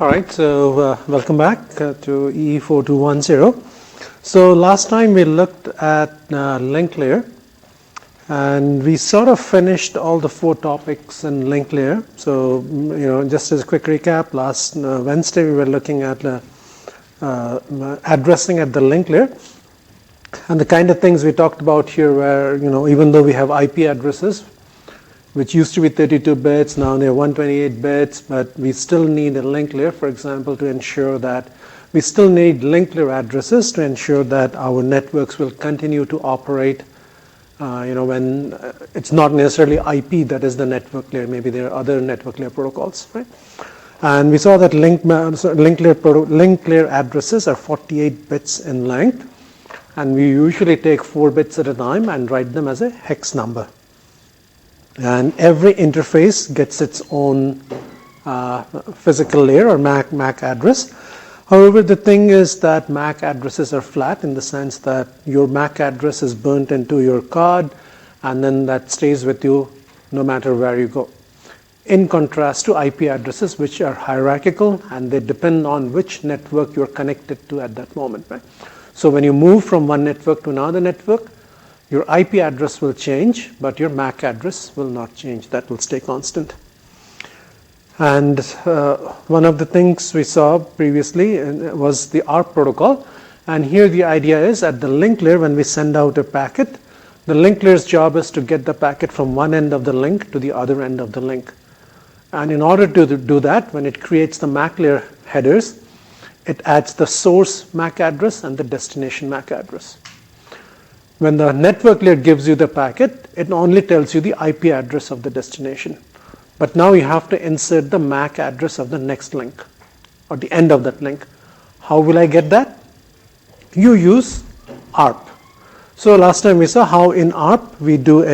All right, so welcome back to EE4210. So last time we looked at link layer, and we sort of finished all the 4 topics in link layer. So, just as a quick recap, last Wednesday we were looking at addressing at the link layer. And the kind of things we talked about here were, even though we have IP addresses, which used to be 32 bits, now they're 128 bits, but we still need a link layer, for example, to ensure that we still need link layer addresses to ensure that our networks will continue to operate, when it's not necessarily IP that is the network layer, maybe there are other network layer protocols, right? And we saw that link layer addresses are 48 bits in length, and we usually take 4 bits at a time and write them as a hex number. And every interface gets its own physical layer or MAC address. However, the thing is that MAC addresses are flat in the sense that your MAC address is burnt into your card, and then that stays with you no matter where you go. In contrast to IP addresses, which are hierarchical, and they depend on which network you're connected to at that moment, right? So when you move from one network to another network, your IP address will change, but your MAC address will not change. That will stay constant. And one of the things we saw previously was the ARP protocol. And here the idea is at the link layer, when we send out a packet, the link layer's job is to get the packet from one end of the link to the other end of the link. And in order to do that, when it creates the MAC layer headers, it adds the source MAC address and the destination MAC address. When the network layer gives you the packet, it only tells you the IP address of the destination. But now you have to insert the MAC address of the next link or the end of that link. How will I get that? You use ARP. So last time we saw how in ARP we do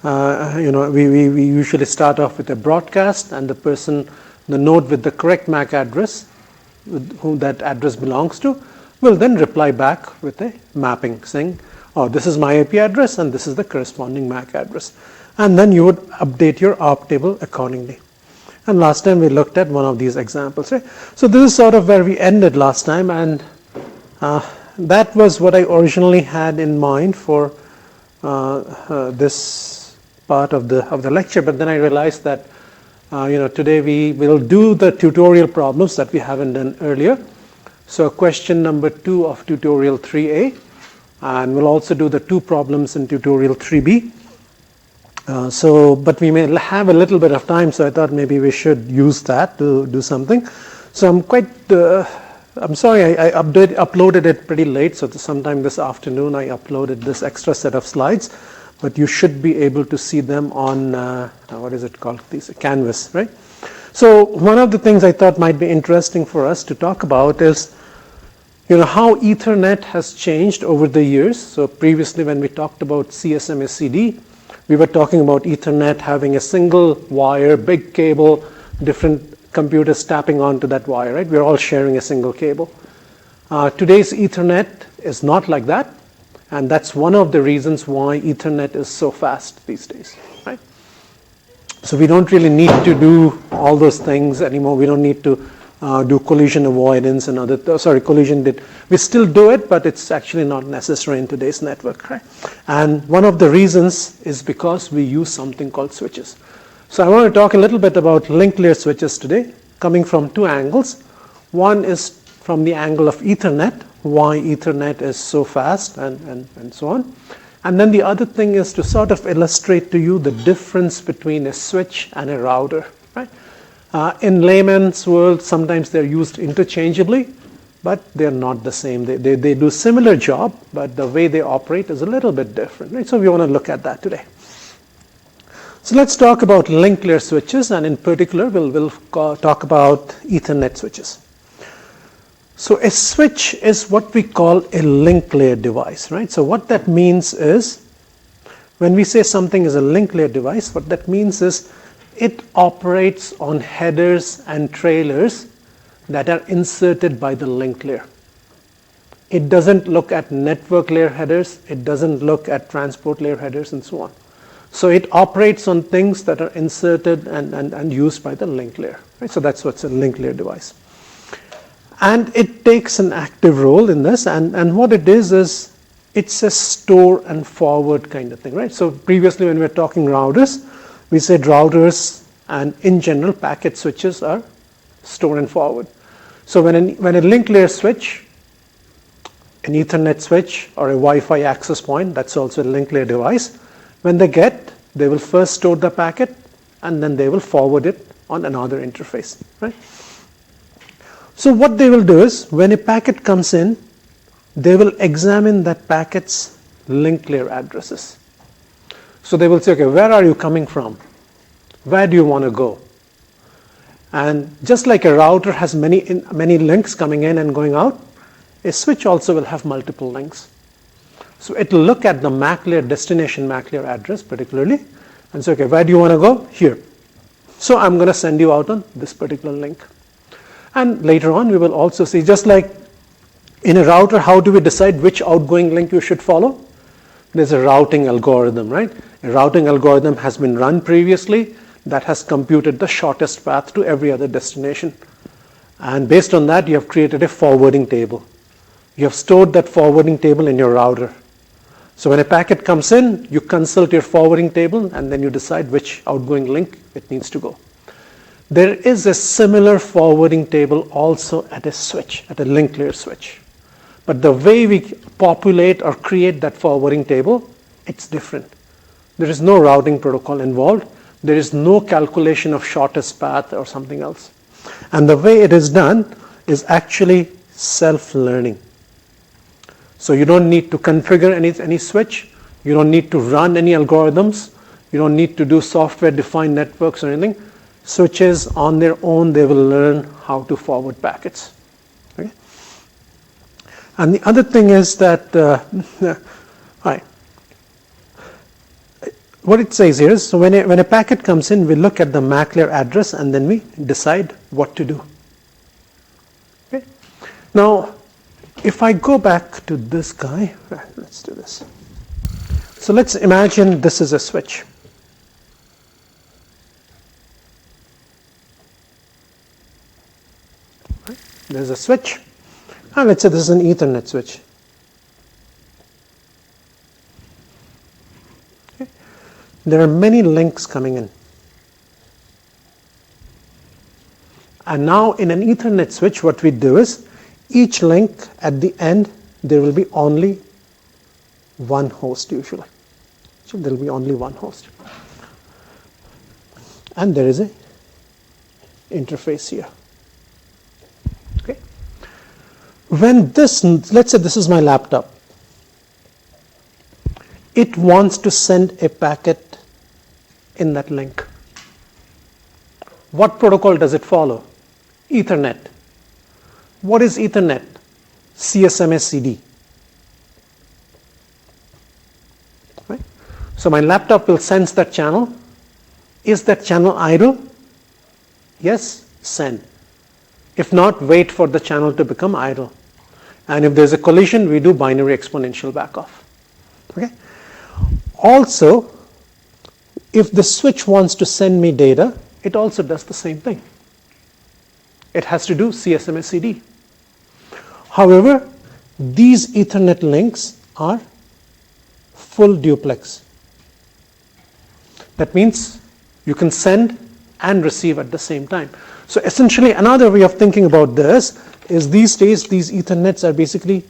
we usually start off with a broadcast, and the node with the correct MAC address, whom that address belongs to, will then reply back with a mapping saying, oh, this is my IP address and this is the corresponding MAC address. And then you would update your ARP table accordingly. And last time we looked at one of these examples, right? So this is sort of where we ended last time, and that was what I originally had in mind for this part of the lecture. But then I realized that today we will do the tutorial problems that we haven't done earlier. So question number 2 of tutorial 3A. And we'll also do the 2 problems in tutorial 3B. But we may have a little bit of time, so I thought maybe we should use that to do something. So I'm sorry I uploaded it pretty late, so sometime this afternoon I uploaded this extra set of slides, but you should be able to see them on, what is it called, Canvas, right? So one of the things I thought might be interesting for us to talk about is how Ethernet has changed over the years. So previously when we talked about CSMA-CD, we were talking about Ethernet having a single wire, big cable, different computers tapping onto that wire, right? We're all sharing a single cable. Today's Ethernet is not like that, and that's one of the reasons why Ethernet is so fast these days, right? So we don't really need to do all those things anymore. We don't need to do collision avoidance and we still do it, but it's actually not necessary in today's network, right? And one of the reasons is because we use something called switches. So I want to talk a little bit about link layer switches today, coming from 2 angles. One is from the angle of Ethernet, why Ethernet is so fast and so on. And then the other thing is to sort of illustrate to you the difference between a switch and a router, right? In layman's world, sometimes they're used interchangeably, but they're not the same. They do similar job, but the way they operate is a little bit different, right? So we want to look at that today. So let's talk about link layer switches, and in particular, we'll talk about Ethernet switches. So a switch is what we call a link layer device, right? So what that means is, when we say something is a link layer device, what that means is it operates on headers and trailers that are inserted by the link layer. It doesn't look at network layer headers, it doesn't look at transport layer headers, and so on. So it operates on things that are inserted and used by the link layer. Right? So that's what's a link layer device. And it takes an active role in this, and what it is it's a store and forward kind of thing, right? So previously when we were talking routers, we said routers and in general packet switches are store and forward. So when a link layer switch, an Ethernet switch or a Wi-Fi access point, that's also a link layer device, when they will first store the packet and then they will forward it on another interface, right? So what they will do is when a packet comes in, they will examine that packet's link layer addresses. So they will say, okay, where are you coming from? Where do you want to go? And just like a router has many links coming in and going out, a switch also will have multiple links. So it will look at the MAC layer, destination MAC layer address particularly, and say, okay, where do you want to go? Here. So I'm going to send you out on this particular link. And later on we will also see, just like in a router, how do we decide which outgoing link you should follow? There's a routing algorithm, right? A routing algorithm has been run previously that has computed the shortest path to every other destination. And based on that, you have created a forwarding table. You have stored that forwarding table in your router. So when a packet comes in, you consult your forwarding table and then you decide which outgoing link it needs to go. There is a similar forwarding table also at a switch, at a link layer switch. But the way we populate or create that forwarding table, it's different. There is no routing protocol involved. There is no calculation of shortest path or something else. And the way it is done is actually self-learning. So you don't need to configure any switch. You don't need to run any algorithms. You don't need to do software-defined networks or anything. Switches on their own, they will learn how to forward packets. Okay? And the other thing is that, what it says here is, so when a packet comes in, we look at the MAC layer address and then we decide what to do. Okay? Now, if I go back to this guy, let's do this. So let's imagine this is a switch. There's a switch, and let's say this is an Ethernet switch. Okay. There are many links coming in. And now in an Ethernet switch, what we do is, each link at the end, there will be only one host usually. So there will be only one host. And there is a interface here. Okay. When this, let's say this is my laptop. It wants to send a packet in that link. What protocol does it follow? Ethernet. What is Ethernet? CSMA-CD. Right? So my laptop will sense that channel. Is that channel idle? Yes, send. If not, wait for the channel to become idle. And if there's a collision, we do binary exponential backoff. Okay? Also, if the switch wants to send me data, it also does the same thing. It has to do CSMA-CD. However, these Ethernet links are full duplex. That means you can send and receive at the same time. So essentially, another way of thinking about this is these days, these Ethernets are basically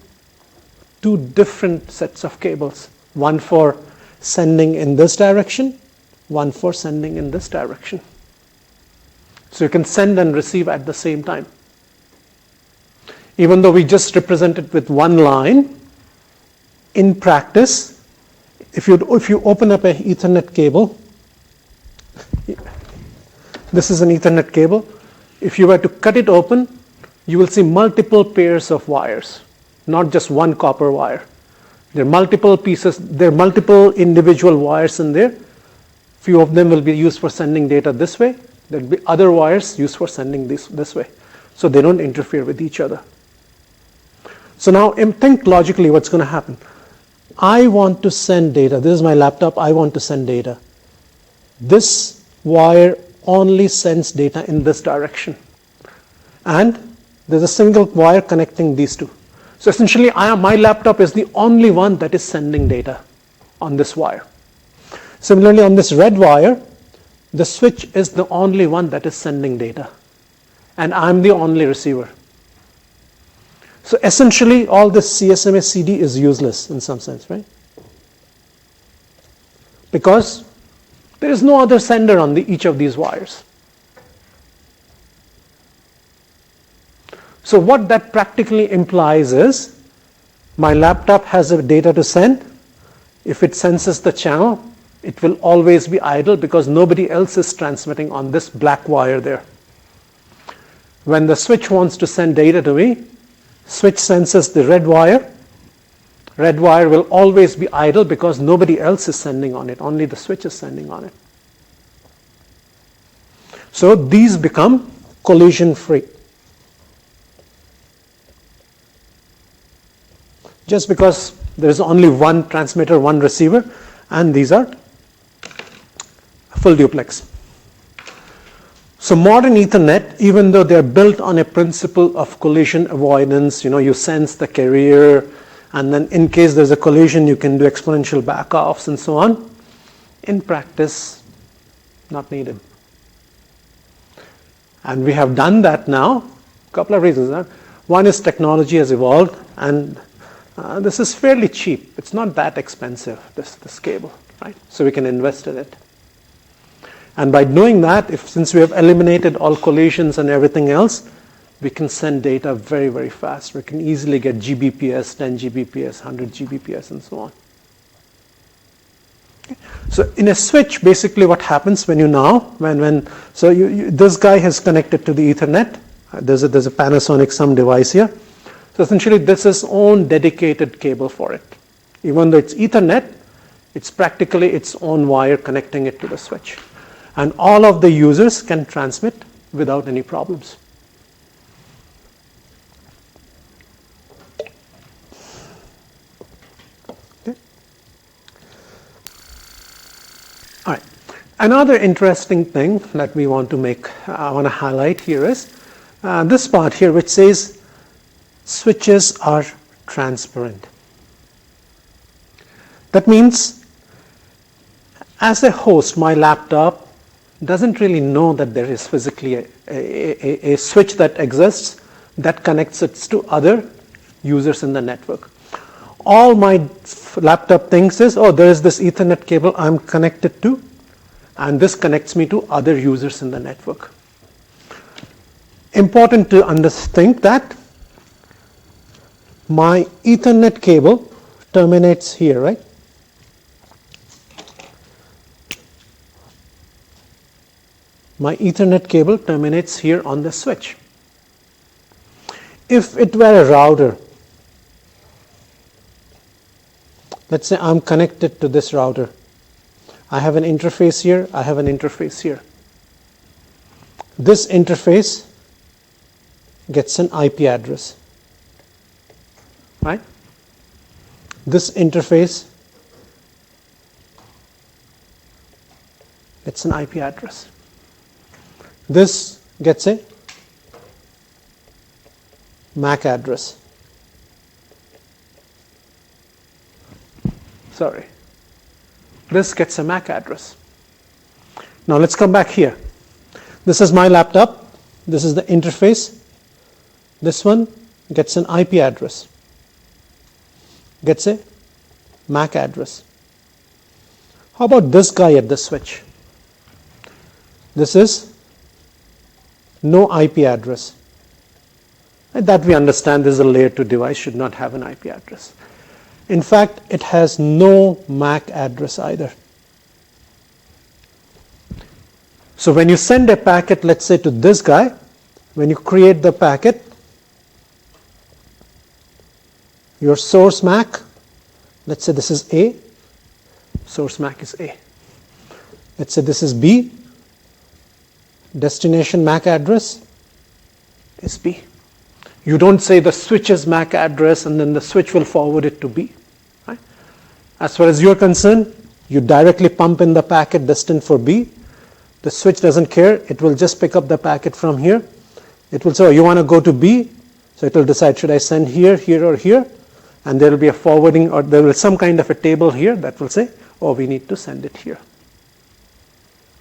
two different sets of cables. One for sending in this direction, one for sending in this direction. So you can send and receive at the same time. Even though we just represent it with one line, in practice, if you open up an Ethernet cable, this is an Ethernet cable. If you were to cut it open, you will see multiple pairs of wires, not just one copper wire. There are multiple pieces, there are multiple individual wires in there. Few of them will be used for sending data this way. There will be other wires used for sending this way. So they don't interfere with each other. So now think logically what's going to happen. I want to send data. This is my laptop. I want to send data. this wire only sends data in this direction. And there's a single wire connecting these two. So essentially, my laptop is the only one that is sending data on this wire. Similarly, on this red wire, the switch is the only one that is sending data. And I'm the only receiver. So essentially, all this CSMA CD is useless in some sense, right? Because there is no other sender on each of these wires. So what that practically implies is my laptop has a data to send. If it senses the channel, it will always be idle because nobody else is transmitting on this black wire there. When the switch wants to send data to me, switch senses the red wire. Red wire will always be idle because nobody else is sending on it. Only the switch is sending on it. So these become collision free. Just because there is only one transmitter, one receiver, and these are full duplex. So modern Ethernet, even though they're built on a principle of collision avoidance, you sense the carrier, and then in case there's a collision, you can do exponential backoffs and so on. In practice, not needed. And we have done that now. A couple of reasons. One is technology has evolved, and this is fairly cheap. It's not that expensive, this cable, right? So we can invest in it. And by doing that, since we have eliminated all collisions and everything else, we can send data very, very fast. We can easily get Gbps, 10 Gbps, 100 Gbps, and so on. Okay. So in a switch, basically what happens when this guy has connected to the Ethernet. There's a Panasonic some device here. So essentially, this is own dedicated cable for it. Even though it's Ethernet, it's practically its own wire connecting it to the switch. And all of the users can transmit without any problems. Okay. All right. Another interesting thing that I want to highlight here is this part here, which says switches are transparent. That means, as a host, my laptop doesn't really know that there is physically a switch that exists that connects it to other users in the network. All my laptop thinks is, oh, there is this Ethernet cable I'm connected to, and this connects me to other users in the network. Important to think that my Ethernet cable terminates here, right? My Ethernet cable terminates here on the switch. If it were a router, let's say I'm connected to this router. I have an interface here, I have an interface here. This interface gets an IP address, right? This interface gets an IP address. This gets a MAC address. Sorry. This gets a MAC address. Now let's come back here. This is my laptop. This is the interface. This one gets an IP address. Gets a MAC address. How about this guy at the switch? This is no IP address. And that we understand this is a layer 2 device, should not have an IP address. In fact, it has no MAC address either. So when you send a packet, let's say to this guy, when you create the packet, your source MAC, let's say this is A, source MAC is A. Let's say this is B, destination MAC address is B. You don't say the switch's MAC address and then the switch will forward it to B. Right? As far as you're concerned, You directly pump in the packet destined for B. The switch doesn't care. It will just pick up the packet from here. It will say, oh, you want to go to B? So it will decide, should I send here, here, or here? And there will be a forwarding, or there will be some kind of a table here that will say, oh, we need to send it here.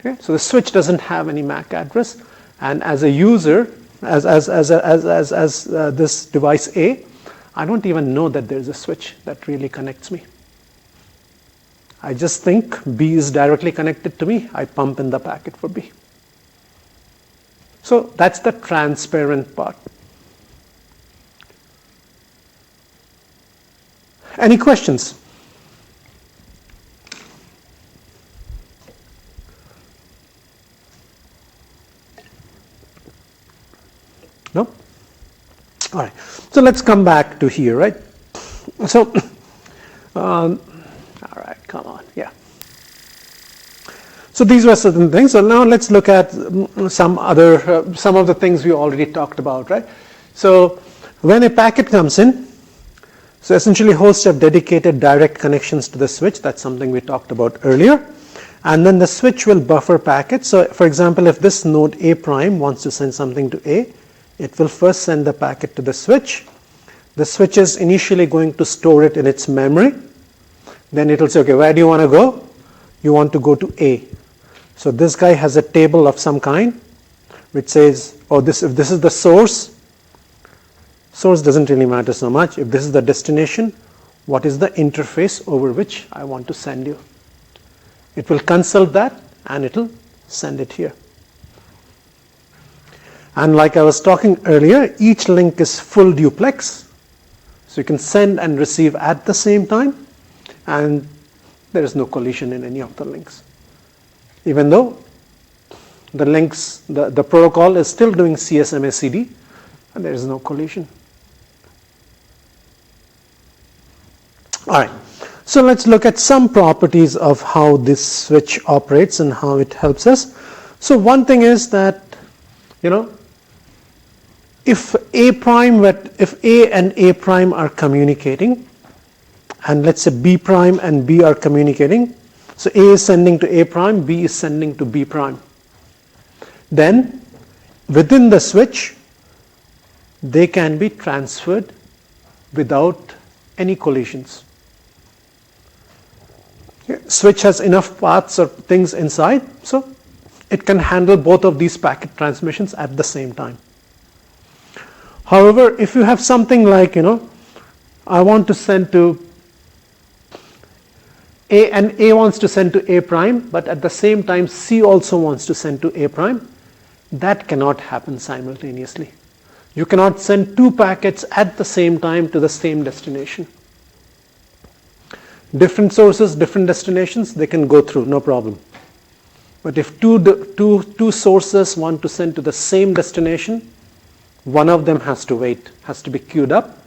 Okay? So the switch doesn't have any MAC address. And as a user, as this device A, I don't even know that there's a switch that really connects me. I just think B is directly connected to me. I pump in the packet for B. So that's the transparent part. Any questions? No? All right. So let's come back to here, right? So, all right, come on, yeah. So these were certain things. So now let's look at some of the things we already talked about, right? So when a packet comes in, so essentially hosts have dedicated direct connections to the switch. That's something we talked about earlier. And then the switch will buffer packets. So for example, if this node A prime wants to send something to A, it will first send the packet to the switch. The switch is initially going to store it in its memory. Then it will say, okay, where do you want to go? You want to go to A. So this guy has a table of some kind which says, oh, if this is the source doesn't really matter so much. If this is the destination, what is the interface over which I want to send you? It will consult that and it will send it here. And like I was talking earlier, each link is full duplex. So you can send and receive at the same time, and there is no collision in any of the links. Even though the links, the protocol is still doing CSMA-CD, and there is no collision. All right. So let's look at some properties of how this switch operates and how it helps us. So one thing is that, if A and A prime are communicating, and let's say B prime and B are communicating, so A is sending to A prime, B is sending to B prime. Then within the switch, they can be transferred without any collisions. Switch has enough paths or things inside, so it can handle both of these packet transmissions at the same time. However, if you have something like, I want to send to A and A wants to send to A prime, but at the same time C also wants to send to A prime, that cannot happen simultaneously. You cannot send two packets at the same time to the same destination. Different sources, different destinations, they can go through, no problem. But if two sources want to send to the same destination, one of them has to wait, has to be queued up,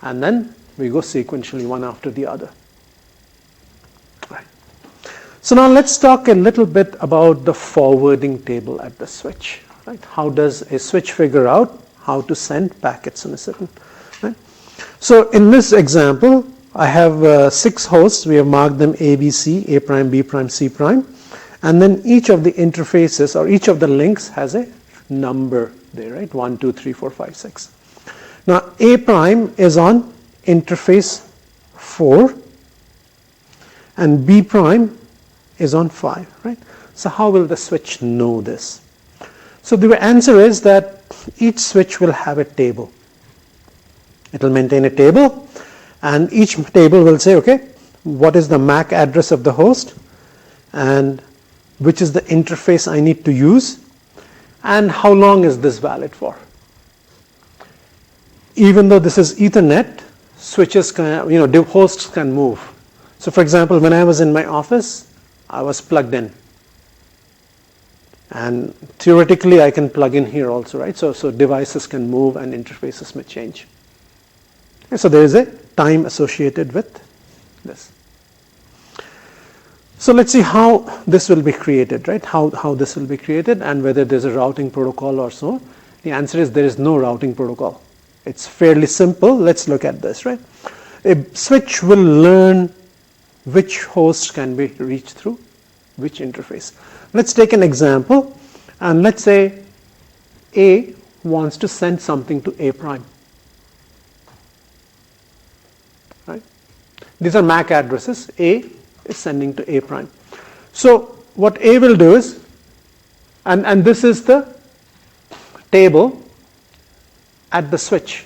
and then we go sequentially one after the other. Right. So now let's talk a little bit about the forwarding table at the switch. Right? How does a switch figure out how to send packets in a certain, right? So in this example, I have 6 hosts. We have marked them A, B, C, A prime, B prime, C prime. And then each of the interfaces or each of the links has a number there, right? 1, 2, 3, 4, 5, 6. Now A prime is on interface 4 and B prime is on 5, right? So how will the switch know this? So the answer is that each switch will have a table. It will maintain a table, and each table will say, okay, what is the MAC address of the host, and which is the interface I need to use, and how long is this valid for. Even though this is Ethernet, switches can, hosts can move. So for example, when I was in my office, I was plugged in. And theoretically, I can plug in here also, right? So devices can move and interfaces may change. Okay, so there is a time associated with this. So let's see how this will be created, right? How this will be created and whether there's a routing protocol or so. The answer is there is no routing protocol. It's fairly simple. Let's look at this, right? A switch will learn which host can be reached through which interface. Let's take an example, and let's say A wants to send something to A prime. Right? These are MAC addresses. A is sending to A prime. So what A will do is, and this is the table at the switch.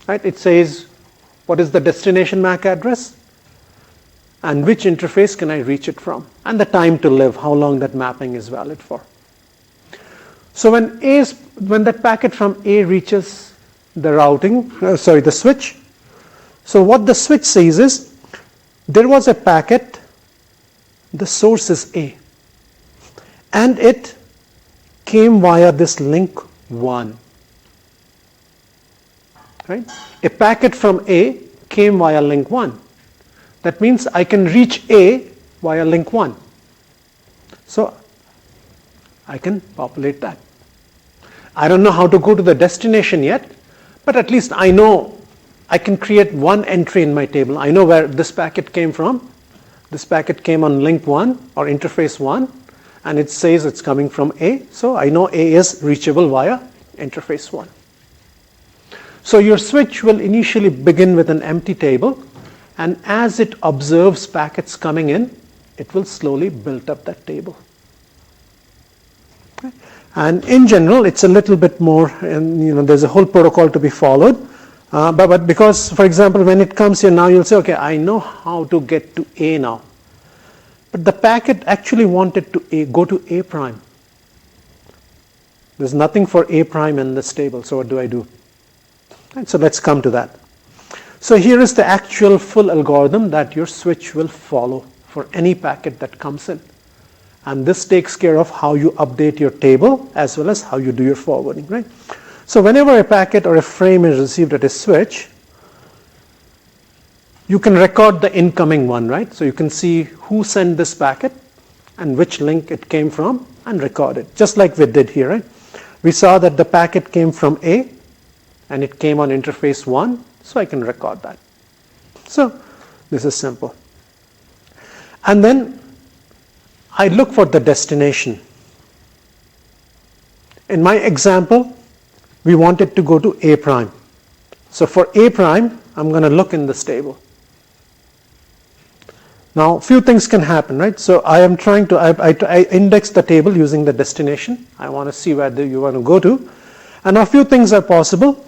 Right? It says what is the destination MAC address and which interface can I reach it from, and the time to live, how long that mapping is valid for. So when that packet from A reaches the switch, so what the switch says is, there was a packet, the source is A, and it came via this link 1. Right? A packet from A came via link 1. That means I can reach A via link 1. So I can populate that. I don't know how to go to the destination yet, but at least I know I can create one entry in my table. I know where this packet came from. This packet came on link 1 or interface 1, and it says it's coming from A. So I know A is reachable via interface 1. So your switch will initially begin with an empty table, and as it observes packets coming in, it will slowly build up that table. Okay. And in general, it's a little bit more, and there's a whole protocol to be followed. But because, for example, when it comes here now, you'll say, okay, I know how to get to A now. But the packet actually wanted to go to A prime. There's nothing for A prime in this table, so what do I do? And so let's come to that. So here is the actual full algorithm that your switch will follow for any packet that comes in. And this takes care of how you update your table as well as how you do your forwarding, right? So whenever a packet or a frame is received at a switch, you can record the incoming one, right? So you can see who sent this packet and which link it came from and record it, just like we did here, right? We saw that the packet came from A and it came on interface 1, so I can record that. So this is simple. And then I look for the destination. In my example, we wanted to go to A prime. So for A prime, I'm going to look in this table. Now, a few things can happen, right? So I am trying to, I index the table using the destination. I want to see where you want to go to. And a few things are possible.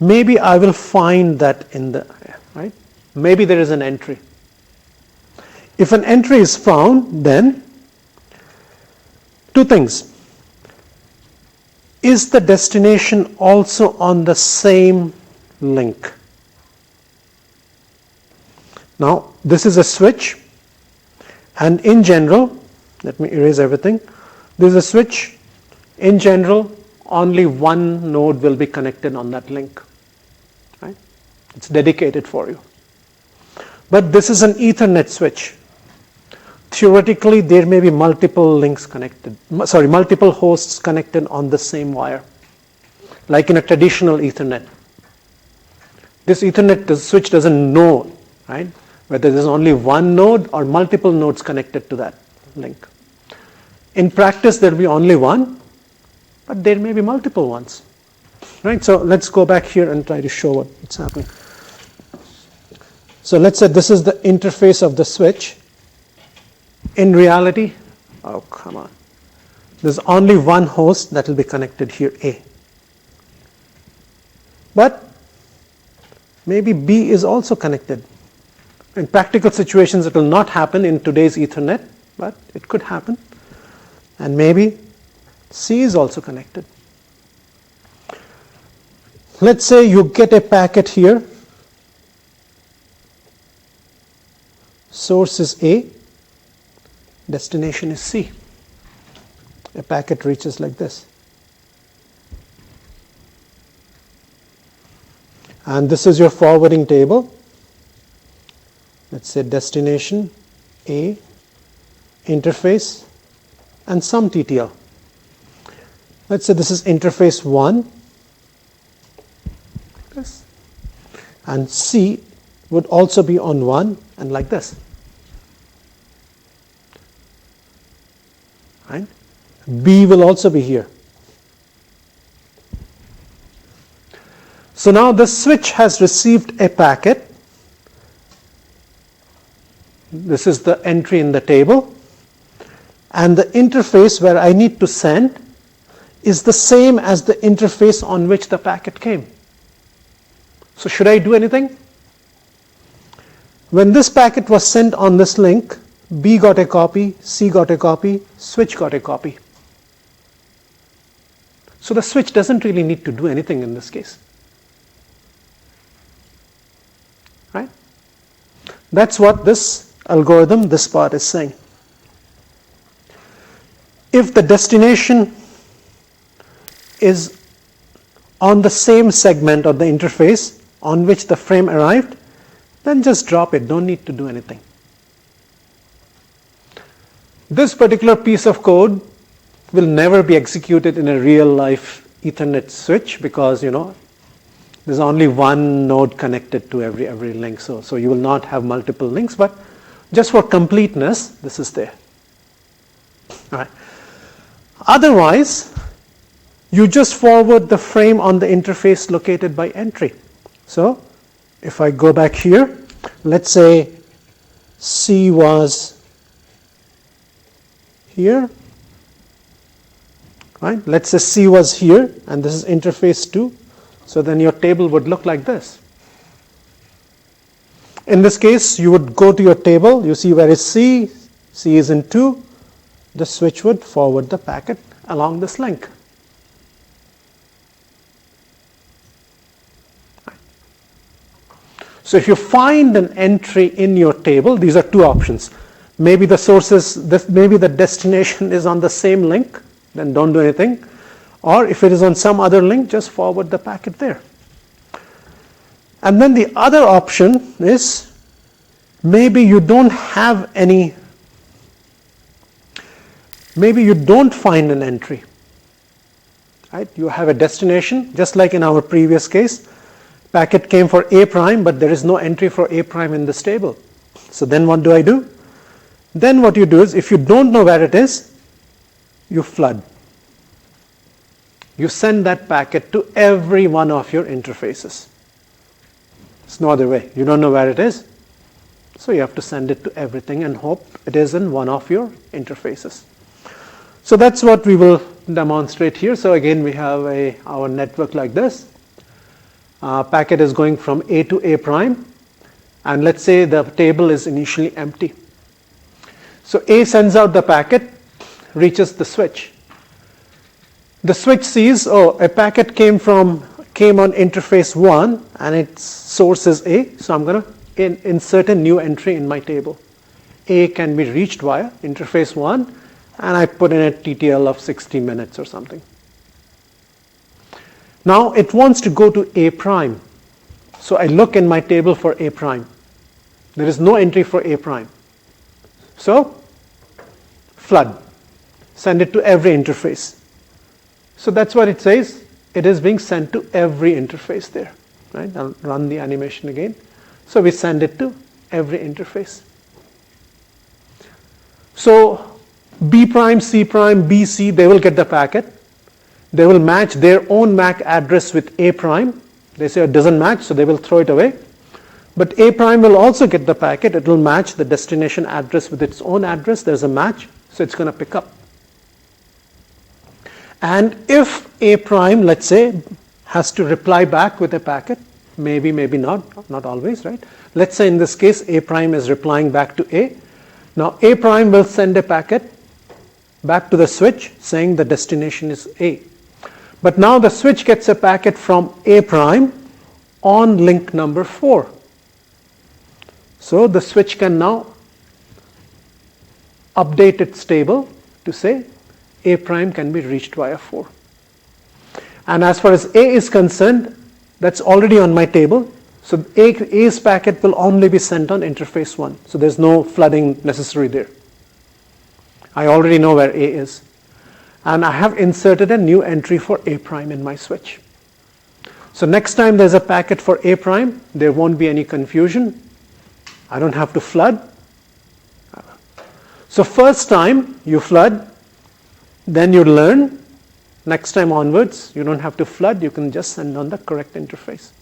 Maybe I will find that in the, right? Maybe there is an entry. If an entry is found, then two things. Is the destination also on the same link? Now, this is a switch, and in general, let me erase everything. This is a switch. In general, only one node will be connected on that link. Right? It's dedicated for you. But this is an Ethernet switch. Theoretically, there may be multiple links connected, multiple hosts connected on the same wire, like in a traditional Ethernet. This Ethernet switch doesn't know, right, whether there's only one node or multiple nodes connected to that link. In practice, there will be only one, but there may be multiple ones. Right? So let's go back here and try to show what's happening. So let's say this is the interface of the switch. In reality, oh come on, there's only one host that will be connected here, A. But maybe B is also connected. In practical situations, it will not happen in today's Ethernet, but it could happen. And maybe C is also connected. Let's say you get a packet here. Source is A. Destination is C. A packet reaches like this. And this is your forwarding table. Let's say destination, A, interface, and some TTL. Let's say this is interface 1. And C would also be on 1 and like this. Right? B will also be here. So now the switch has received a packet. This is the entry in the table. And the interface where I need to send is the same as the interface on which the packet came. So should I do anything? When this packet was sent on this link, B got a copy, C got a copy, switch got a copy. So the switch doesn't really need to do anything in this case. Right? That's what this algorithm, this part is saying. If the destination is on the same segment of the interface on which the frame arrived, then just drop it, don't need to do anything. This particular piece of code will never be executed in a real life Ethernet switch because, there's only one node connected to every link. So you will not have multiple links, but just for completeness, this is there. All right. Otherwise, you just forward the frame on the interface located by entry. So if I go back here, let's say C was here. Right? Let's say C was here, and this is interface 2. So then your table would look like this. In this case, you would go to your table, you see where is C, C is in 2, the switch would forward the packet along this link. So if you find an entry in your table, these are two options. Maybe the maybe the destination is on the same link, then don't do anything. Or if it is on some other link, just forward the packet there. And then the other option is maybe you don't have any, maybe you don't find an entry. Right? You have a destination, just like in our previous case. Packet came for A prime, but there is no entry for A prime in this table. So then what do I do? Then what you do is, if you don't know where it is, you flood. You send that packet to every one of your interfaces. There's no other way. You don't know where it is, so you have to send it to everything and hope it is in one of your interfaces. So that's what we will demonstrate here. So again, we have our network like this. Packet is going from A to A prime, and let's say the table is initially empty. So A sends out the packet, reaches the switch. The switch sees, oh, a packet came on interface 1 and its source is A, so I'm going to insert a new entry in my table. A can be reached via interface 1, and I put in a TTL of 60 minutes or something. Now it wants to go to A prime. So I look in my table for A prime. There is no entry for A prime. So flood. Send it to every interface. So that's what it says. It is being sent to every interface there. Right? I'll run the animation again. So we send it to every interface. So B prime, C prime, B, C, they will get the packet. They will match their own MAC address with A prime. They say it doesn't match, so they will throw it away. But A prime will also get the packet. It will match the destination address with its own address. There's a match, so it's going to pick up. And if A prime, let's say, has to reply back with a packet, maybe, maybe not always, right? Let's say in this case, A prime is replying back to A. Now A prime will send a packet back to the switch saying the destination is A. But now the switch gets a packet from A prime on link number 4. So the switch can now update its table to say A prime can be reached via 4. And as far as A is concerned, that's already on my table. So A's packet will only be sent on interface 1. So there's no flooding necessary there. I already know where A is. And I have inserted a new entry for A prime in my switch. So next time there's a packet for A prime, there won't be any confusion. I don't have to flood. So first time you flood, then you learn. Next time onwards, you don't have to flood. You can just send on the correct interface.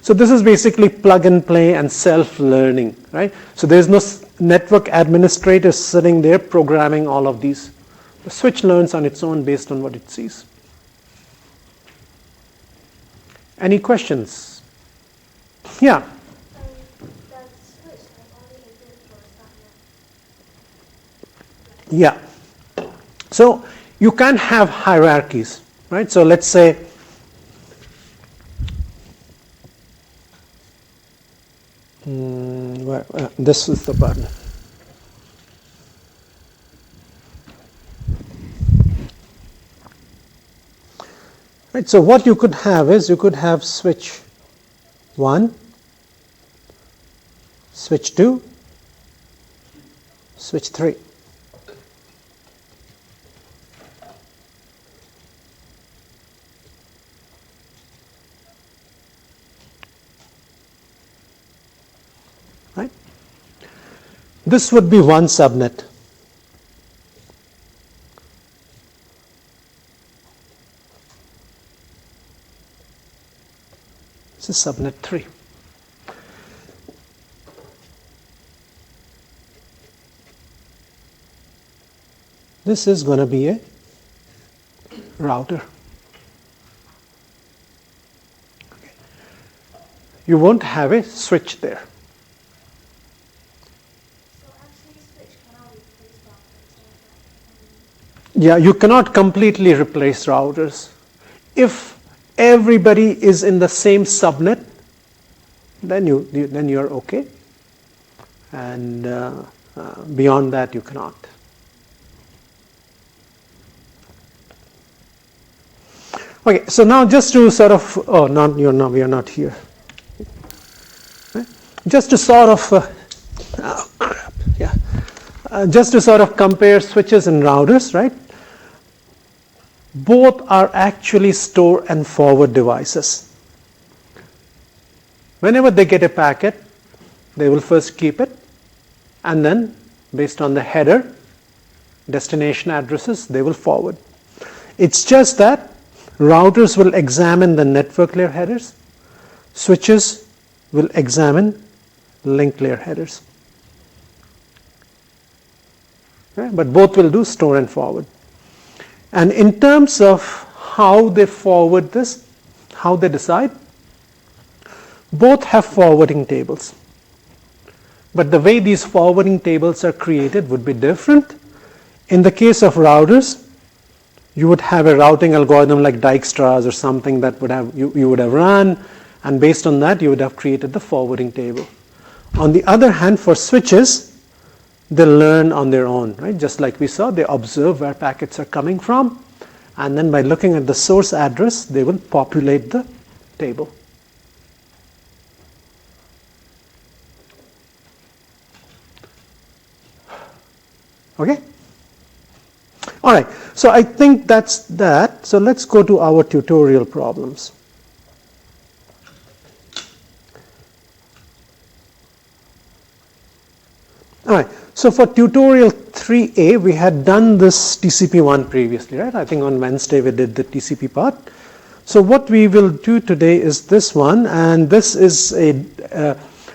So this is basically plug and play and self-learning, right? So there's no network administrator sitting there programming all of these. The switch learns on its own based on what it sees. Any questions? Yeah. Yeah. So you can have hierarchies, right? So let's say this is the button. Right, so what you could have is you could have switch 1, switch 2, switch 3. Right? This would be one subnet. This is subnet 3. This is going to be a router. Okay. You won't have a switch there. Yeah, you cannot completely replace routers. If everybody is in the same subnet, then you're okay, and beyond that you cannot. Okay, so now just to sort of we are not here. Right? Just to sort of just to sort of compare switches and routers, right? Both are actually store and forward devices. Whenever they get a packet, they will first keep it, and then based on the header, destination addresses, they will forward. It's just that routers will examine the network layer headers, switches will examine link layer headers. Right? But both will do store and forward. And in terms of how they forward this, how they decide, both have forwarding tables. But the way these forwarding tables are created would be different. In the case of routers, you would have a routing algorithm like Dijkstra's or something that would have you would have run, and based on that you would have created the forwarding table. On the other hand, for switches, they learn on their own, right? Just like we saw, they observe where packets are coming from, and then by looking at the source address, they will populate the table. Okay? All right, so I think that's that. So let's go to our tutorial problems. All right, so for tutorial 3A, we had done this TCP1 previously, right? I think on Wednesday we did the TCP part. So what we will do today is this one, and this is it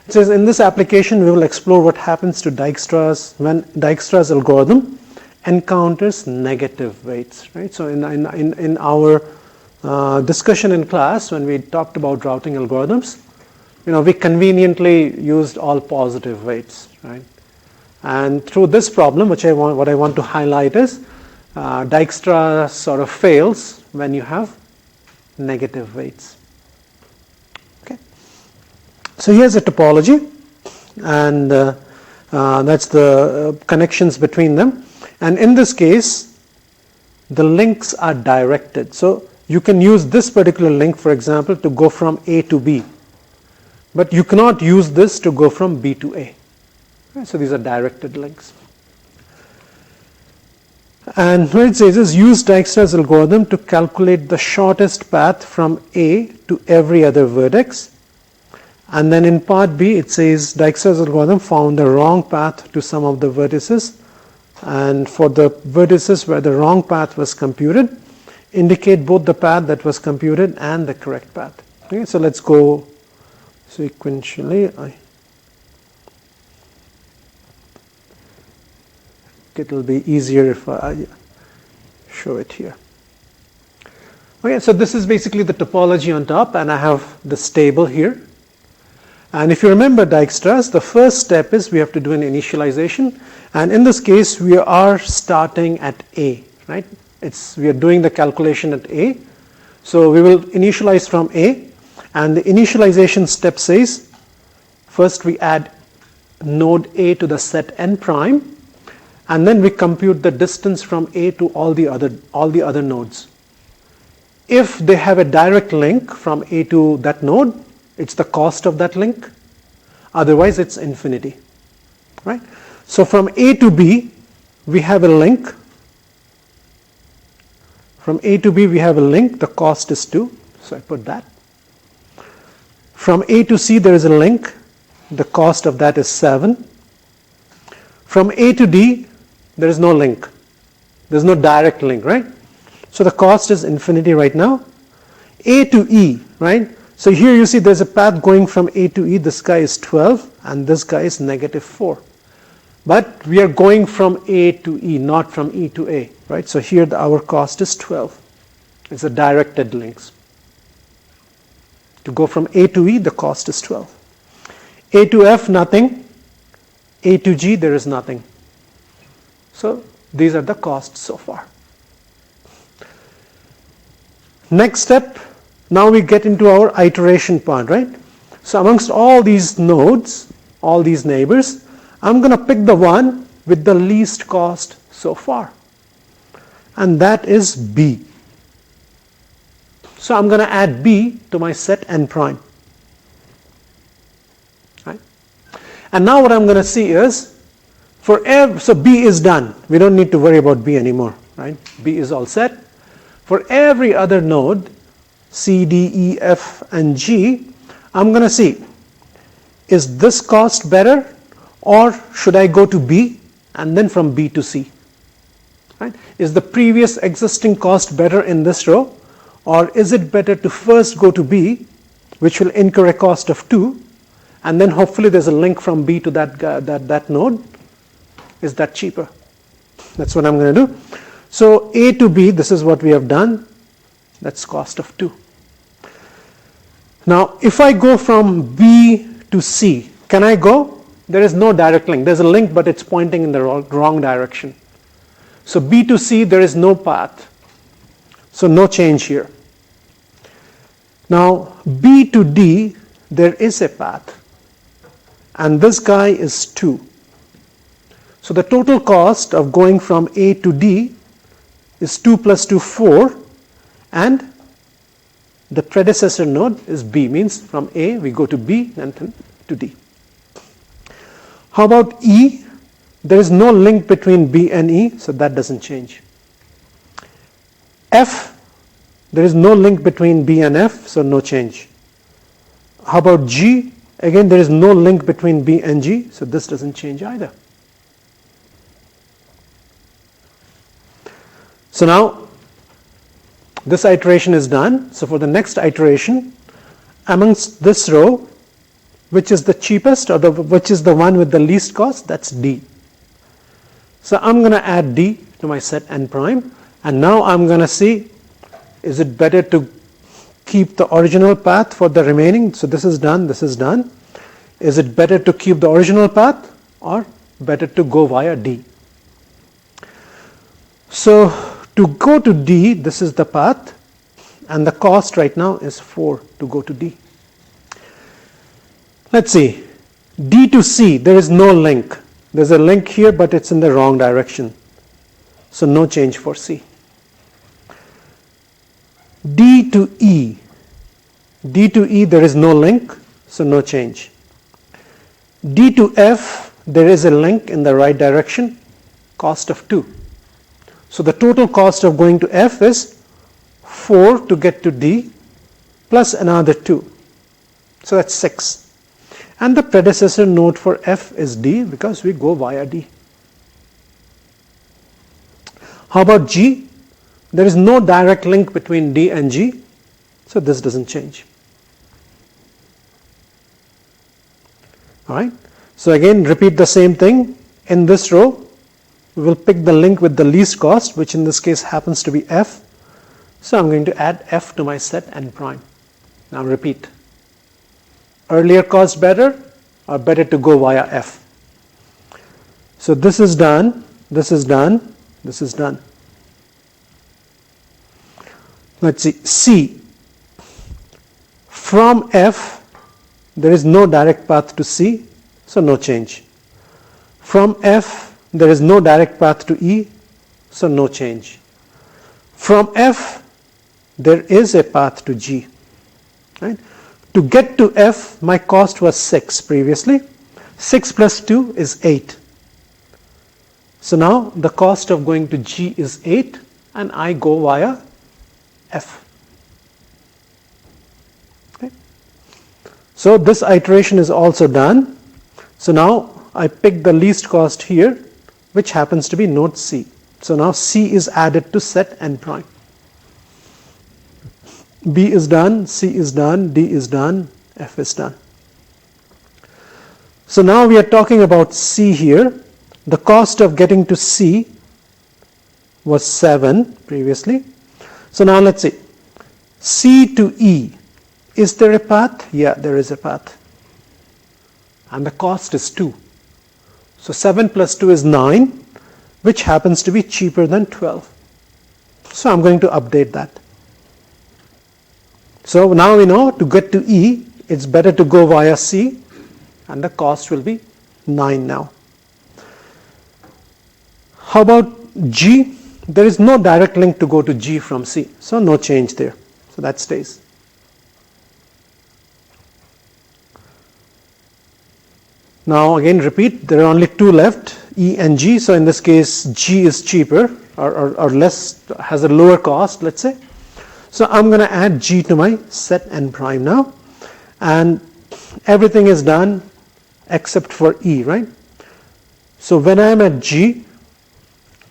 says in this application we will explore what happens to Dijkstra's when Dijkstra's algorithm encounters negative weights, right? So in our discussion in class, when we talked about routing algorithms, we conveniently used all positive weights, right? And through this problem, what I want to highlight is Dijkstra sort of fails when you have negative weights. Okay. So here's a topology, and that's the connections between them. And in this case, the links are directed. So you can use this particular link, for example, to go from A to B. But you cannot use this to go from B to A. Right, so these are directed links. And what it says is use Dijkstra's algorithm to calculate the shortest path from A to every other vertex. And then in part B it says Dijkstra's algorithm found the wrong path to some of the vertices, and for the vertices where the wrong path was computed, indicate both the path that was computed and the correct path. Okay, so let's go sequentially. It will be easier if I show it here. Okay, so this is basically the topology on top, and I have this table here. And if you remember Dijkstra's, the first step is we have to do an initialization, and in this case we are starting at A, right? We are doing the calculation at A. So we will initialize from A, and the initialization step says first we add node A to the set n prime, and then we compute the distance from A to all the other nodes. If they have a direct link from A to that node, it's the cost of that link. Otherwise, it's infinity, right? So from A to B, we have a link. From A to B, we have a link. The cost is 2. So I put that. From A to C, there is a link. The cost of that is 7. From A to D, there is no link. There's no direct link, right? So the cost is infinity right now. A to E, right? So here you see there's a path going from A to E. This guy is 12 and this guy is -4. But we are going from A to E, not from E to A, right? So here our cost is 12. It's a directed links. To go from A to E, the cost is 12. A to F, nothing. A to G, there is nothing. So these are the costs so far. Next step, now we get into our iteration part, right? So amongst all these nodes, all these neighbors, I'm going to pick the one with the least cost so far. And that is B. So I'm going to add B to my set n prime. Right? And now what I'm going to see is, so B is done. We don't need to worry about B anymore, right? B is all set. For every other node, C, D, E, F, and G, I'm going to see, is this cost better, or should I go to B and then from B to C? Right? Is the previous existing cost better in this row, or is it better to first go to B, which will incur a cost of 2, and then hopefully there's a link from B to that node? Is that cheaper? That's what I'm going to do. So A to B, this is what we have done. That's cost of 2. Now if I go from B to C, can I go? There is no direct link. There's a link, but it's pointing in the wrong direction. So B to C, there is no path. So no change here. Now B to D, there is a path. And this guy is 2. So the total cost of going from A to D is 2 plus 2, 4. And the predecessor node is B, means from A we go to B and then to D. How about E? There is no link between B and E, so that doesn't change. F, there is no link between B and F, so no change. How about G? Again, there is no link between B and G, so this doesn't change either. So now this iteration is done. So for the next iteration, amongst this row, which is the cheapest, or which is the one with the least cost, that's D. So I'm going to add D to my set n prime, and now I'm going to see, is it better to keep the original path for the remaining? So this is done, this is done. Is it better to keep the original path, or better to go via D? So to go to D, this is the path, and the cost right now is 4 to go to D. Let's see, D to C, there is no link. There's a link here, but it's in the wrong direction. So no change for C. D to E. D to E, there is no link, so no change. D to F, there is a link in the right direction, cost of 2. So the total cost of going to F is 4 to get to D plus another 2. So that's 6. And the predecessor node for F is D because we go via D. How about G? There is no direct link between D and G, so this doesn't change. Alright, so again repeat the same thing. In this row, we will pick the link with the least cost, which in this case happens to be F. So I'm going to add F to my set n prime. Now repeat. Earlier cost better or better to go via F? So this is done, this is done, this is done. Let's see, C. From F, there is no direct path to C, so no change. From F, there is no direct path to E, so no change. From F, there is a path to G. Right? To get to F, my cost was 6 previously. 6 plus 2 is 8. So now the cost of going to G is 8, and I go via F. Okay. So this iteration is also done. So now I pick the least cost here, which happens to be node C. So now C is added to set n prime. B is done, C is done, D is done, F is done. So now we are talking about C here. The cost of getting to C was 7 previously. So now let's see. C to E. Is there a path? Yeah, there is a path. And the cost is 2. So 7 plus 2 is 9, which happens to be cheaper than 12. So I'm going to update that. So now we know to get to E, it's better to go via C, and the cost will be 9 now. How about G? There is no direct link to go to G from C, so no change there. So that stays. Now again repeat, there are only 2 left, E and G. So in this case, G is cheaper or less, has a lower cost, let's say. So I'm going to add G to my set n prime now, and everything is done except for E, right? So when I'm at G,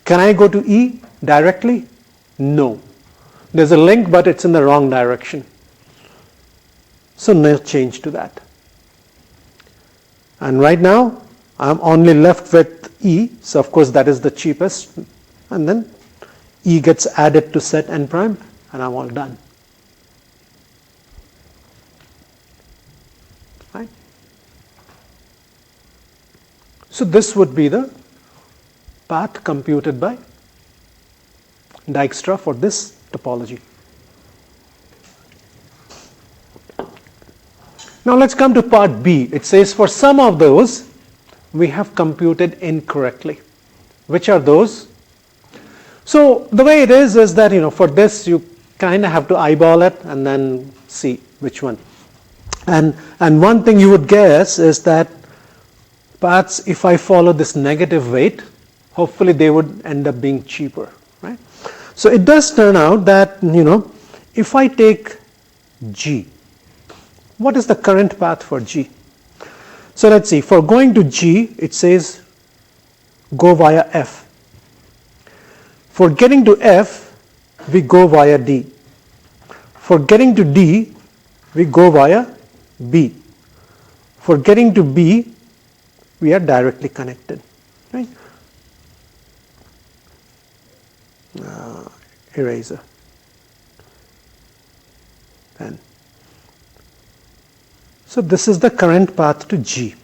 can I go to E directly? No. There's a link, but it's in the wrong direction. So no change to that. And right now, I'm only left with E. So of course that is the cheapest. And then E gets added to set n prime, and I'm all done. Right? So this would be the path computed by Dijkstra for this topology. Now let's come to part B. It says for some of those we have computed incorrectly. Which are those? So the way it is that for this you kind of have to eyeball it and then see which one. And one thing you would guess is that paths, if I follow this negative weight, hopefully they would end up being cheaper, right? So it does turn out that if I take G, what is the current path for G? So let's see, for going to G, it says go via F. For getting to F, we go via D. For getting to D, we go via B. For getting to B, we are directly connected, right? Eraser. Pen. So this is the current path to G.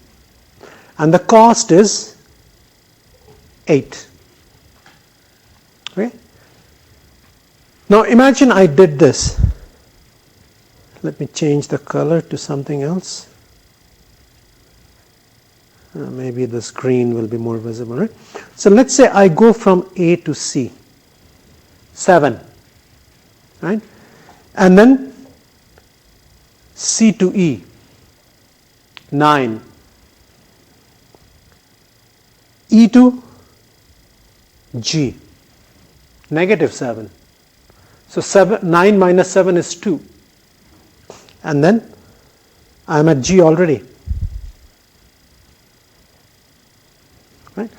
And the cost is 8. Okay? Now imagine I did this. Let me change the color to something else. Maybe this green will be more visible, right? So let's say I go from A to C. 7, right? And then C to E, 9. E to G, negative 7. So 9 minus 7 is 2. And then I'm at G already. Right?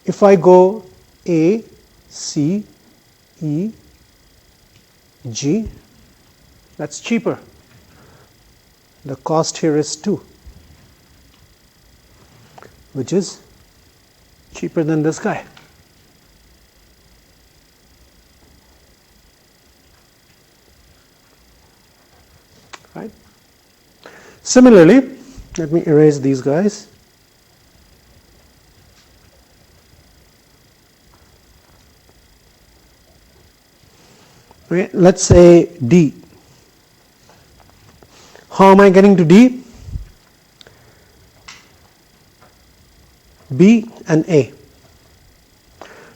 If I go A, C, E, G, that's cheaper. The cost here is 2, which is cheaper than this guy. Right? Similarly, let me erase these guys. Okay, let's say D. How am I getting to D? B and A.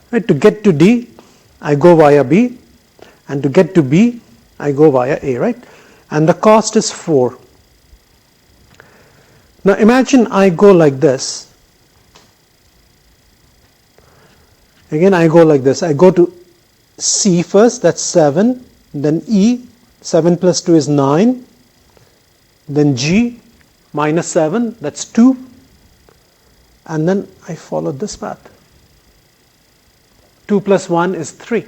Right, to get to D, I go via B, and to get to B, I go via A, right? And the cost is 4. Now imagine I go like this. Again, I go like this. I go to C first, that's 7, then E, 7 plus 2 is 9, then G, minus 7, that's 2, and then I follow this path. 2 plus 1 is 3.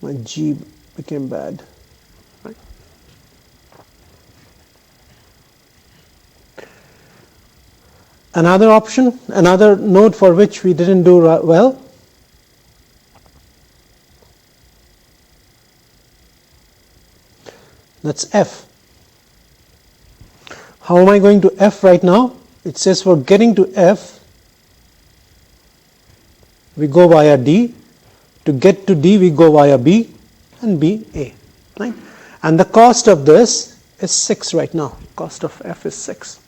My G became bad. Right? Another option, another node for which we didn't do well. That's F. How am I going to F right now? It says for getting to F, we go via D. To get to D, we go via B, and B, A. Right? And the cost of this is 6 right now. Cost of F is 6.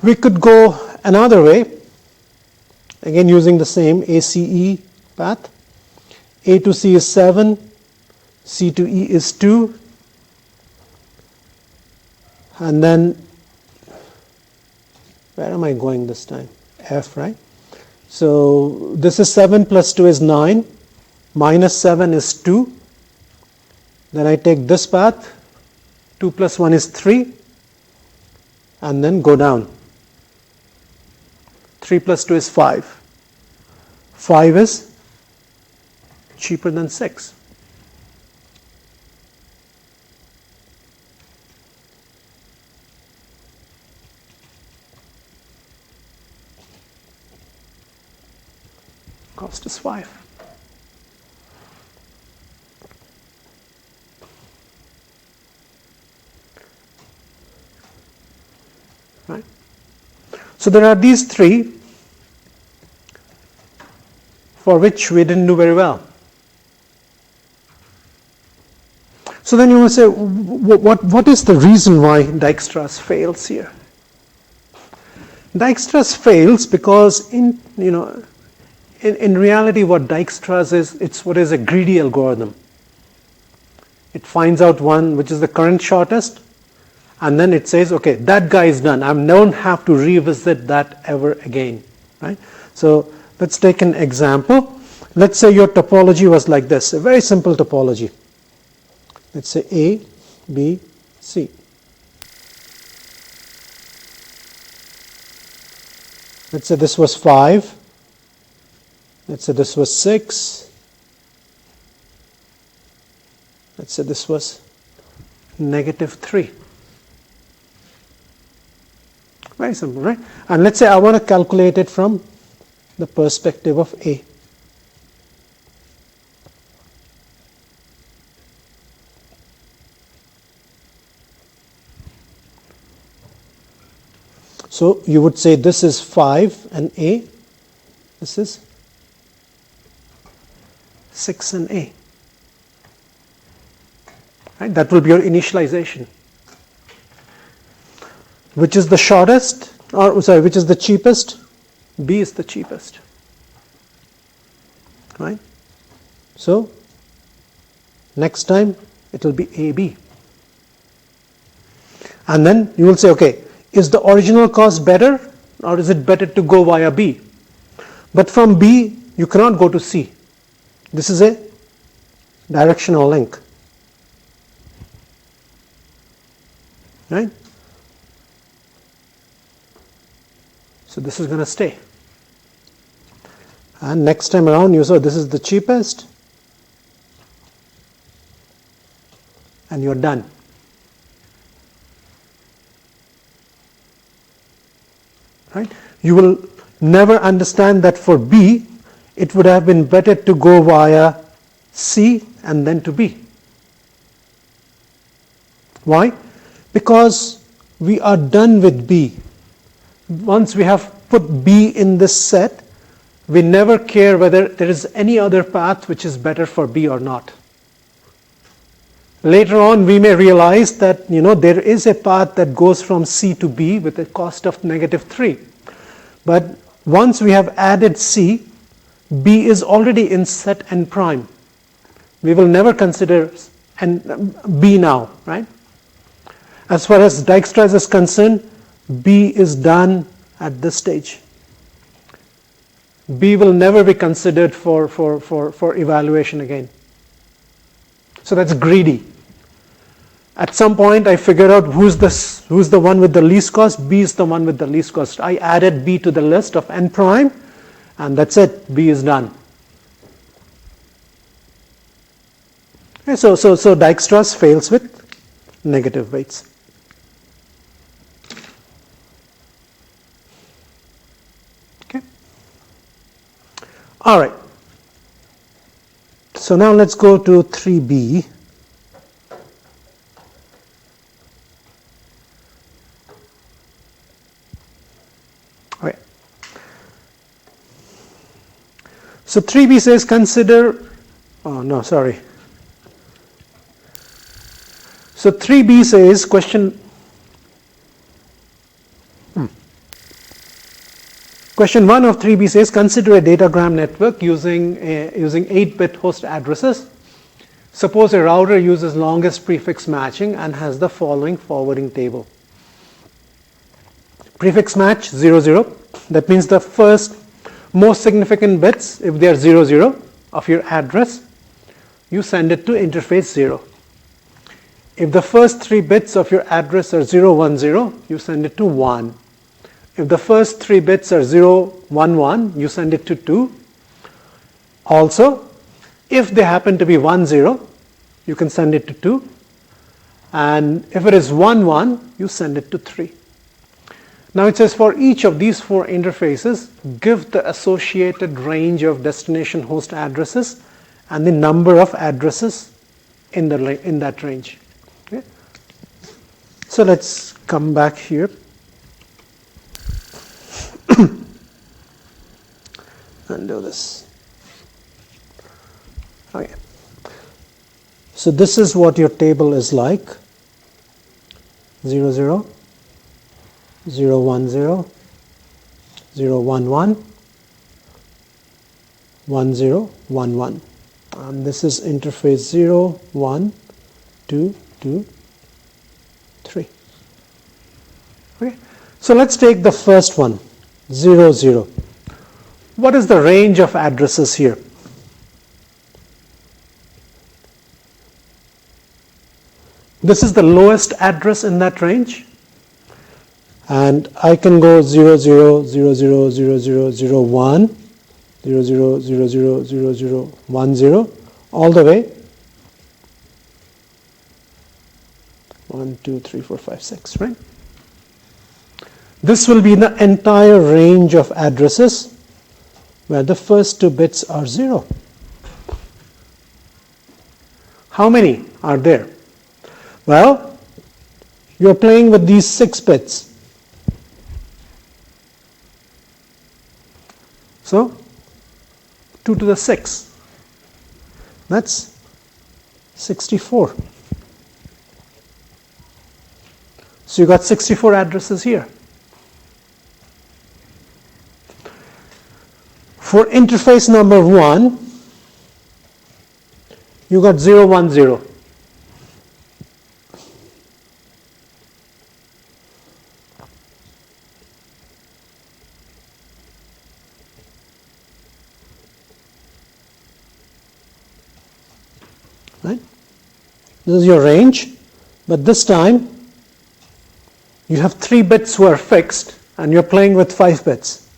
We could go another way, again using the same ACE path. A to C is 7, C to E is 2, and then, where am I going this time? F, right? So this is 7 plus 2 is 9, minus 7 is 2. Then I take this path, 2 plus 1 is 3, and then go down. 3 plus 2 is 5. 5 is cheaper than 6. Cost is 5. Right? So there are these 3 for which we didn't do very well. So then you will say, what is the reason why Dijkstra's fails here? Dijkstra's fails because in reality what Dijkstra's is, it's what is a greedy algorithm. It finds out one which is the current shortest, and then it says, okay, that guy is done. I don't have to revisit that ever again. Right? So let's take an example. Let's say your topology was like this, a very simple topology. Let's say A, B, C. Let's say this was 5. Let's say this was 6. Let's say this was negative 3. Very simple, right? And let's say I want to calculate it from the perspective of A. So you would say this is 5 and A. This is 6 and A. Right? That will be your initialization. Which is the shortest, or sorry, which is the cheapest? B is the cheapest. Right? So next time it will be AB. And then you will say, okay, is the original course better or is it better to go via B? But from B, you cannot go to C. This is a directional link. Right? So this is going to stay. And next time around, you saw this is the cheapest. And you're done. Right? You will never understand that for B, it would have been better to go via C and then to B. Why? Because we are done with B. Once we have put B in this set, we never care whether there is any other path which is better for B or not. Later on, we may realize that there is a path that goes from C to B with a cost of -3. But once we have added C, B is already in set n prime. We will never consider B now, right? As far as Dijkstra's is concerned, B is done at this stage. B will never be considered for evaluation again. So that's greedy. At some point I figured out who's the one with the least cost. B is the one with the least cost. I added B to the list of n prime, and that's it. B is done. Okay, so Dijkstra's fails with negative weights. Okay. All right. So now let's go to 3B. Okay. So 3B says So 3B says question 1 of 3B says consider a datagram network using 8-bit host addresses. Suppose a router uses longest prefix matching and has the following forwarding table. Prefix match 00. That means the first most significant bits, if they are 00 of your address, you send it to interface 0. If the first 3 bits of your address are 010, you send it to 1. If the first 3 bits are 011, you send it to 2. Also, if they happen to be 10, you can send it to 2. And if it is 11, you send it to 3. Now it says for each of these 4 interfaces, give the associated range of destination host addresses and the number of addresses in that range. Okay. So let's come back here. And do this. Okay. So this is what your table is like. 00, 010, 011, 1011. And this is interface 0, 1, 2, 2, 3. Okay. So let's take the first one, 00. What is the range of addresses here? This is the lowest address in that range. And I can go 00, 00, 00, 01, 00, 00, 00, 10, all the way 1, 2, 3, 4, 5, 6, right? This will be the entire range of addresses where the first 2 bits are 0. How many are there? Well, you're playing with these 6 bits. So, 2 to the 6. That's 64. So you got 64 addresses here. For interface number 1, you got 010. right? This is your range, but this time you have 3 bits who are fixed and you're playing with 5 bits.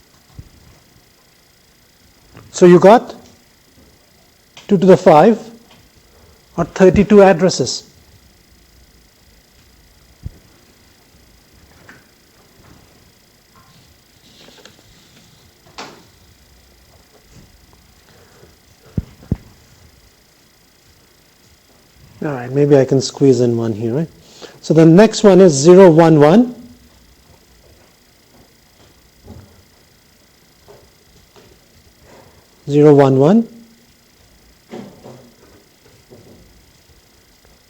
So you got 2 to the 5 or 32 addresses. All right, maybe I can squeeze in one here, right? So the next one is 011.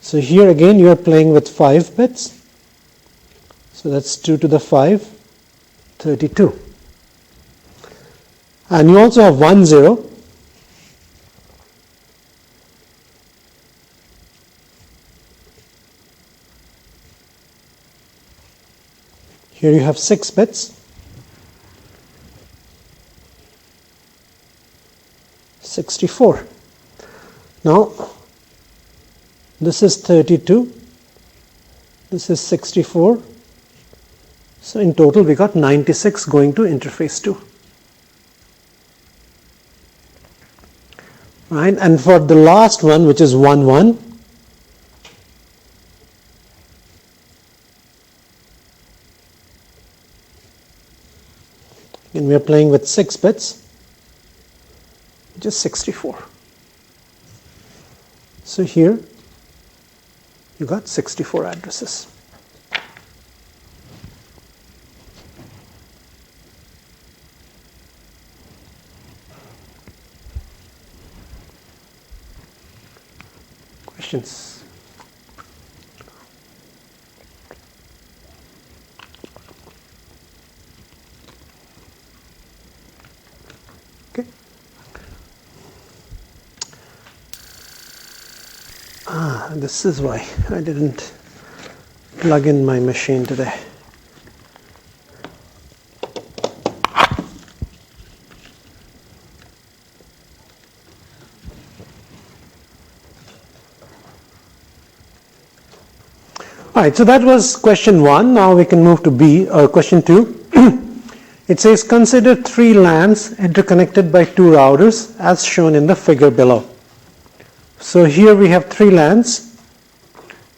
So here again you are playing with 5 bits. So that's 2 to the 5, 32. And you also have 10. Here you have 6 bits. 64. Now, this is 32. This is 64. So in total we got 96 going to interface 2. Right? And for the last one, which is 11, and we are playing with 6 bits, which is 64. So here you got 64 addresses. Questions? This is why I didn't plug in my machine today. Alright, so that was question 1. Now we can move to question 2. It says consider 3 LANs interconnected by 2 routers as shown in the figure below. So here we have 3 LANs.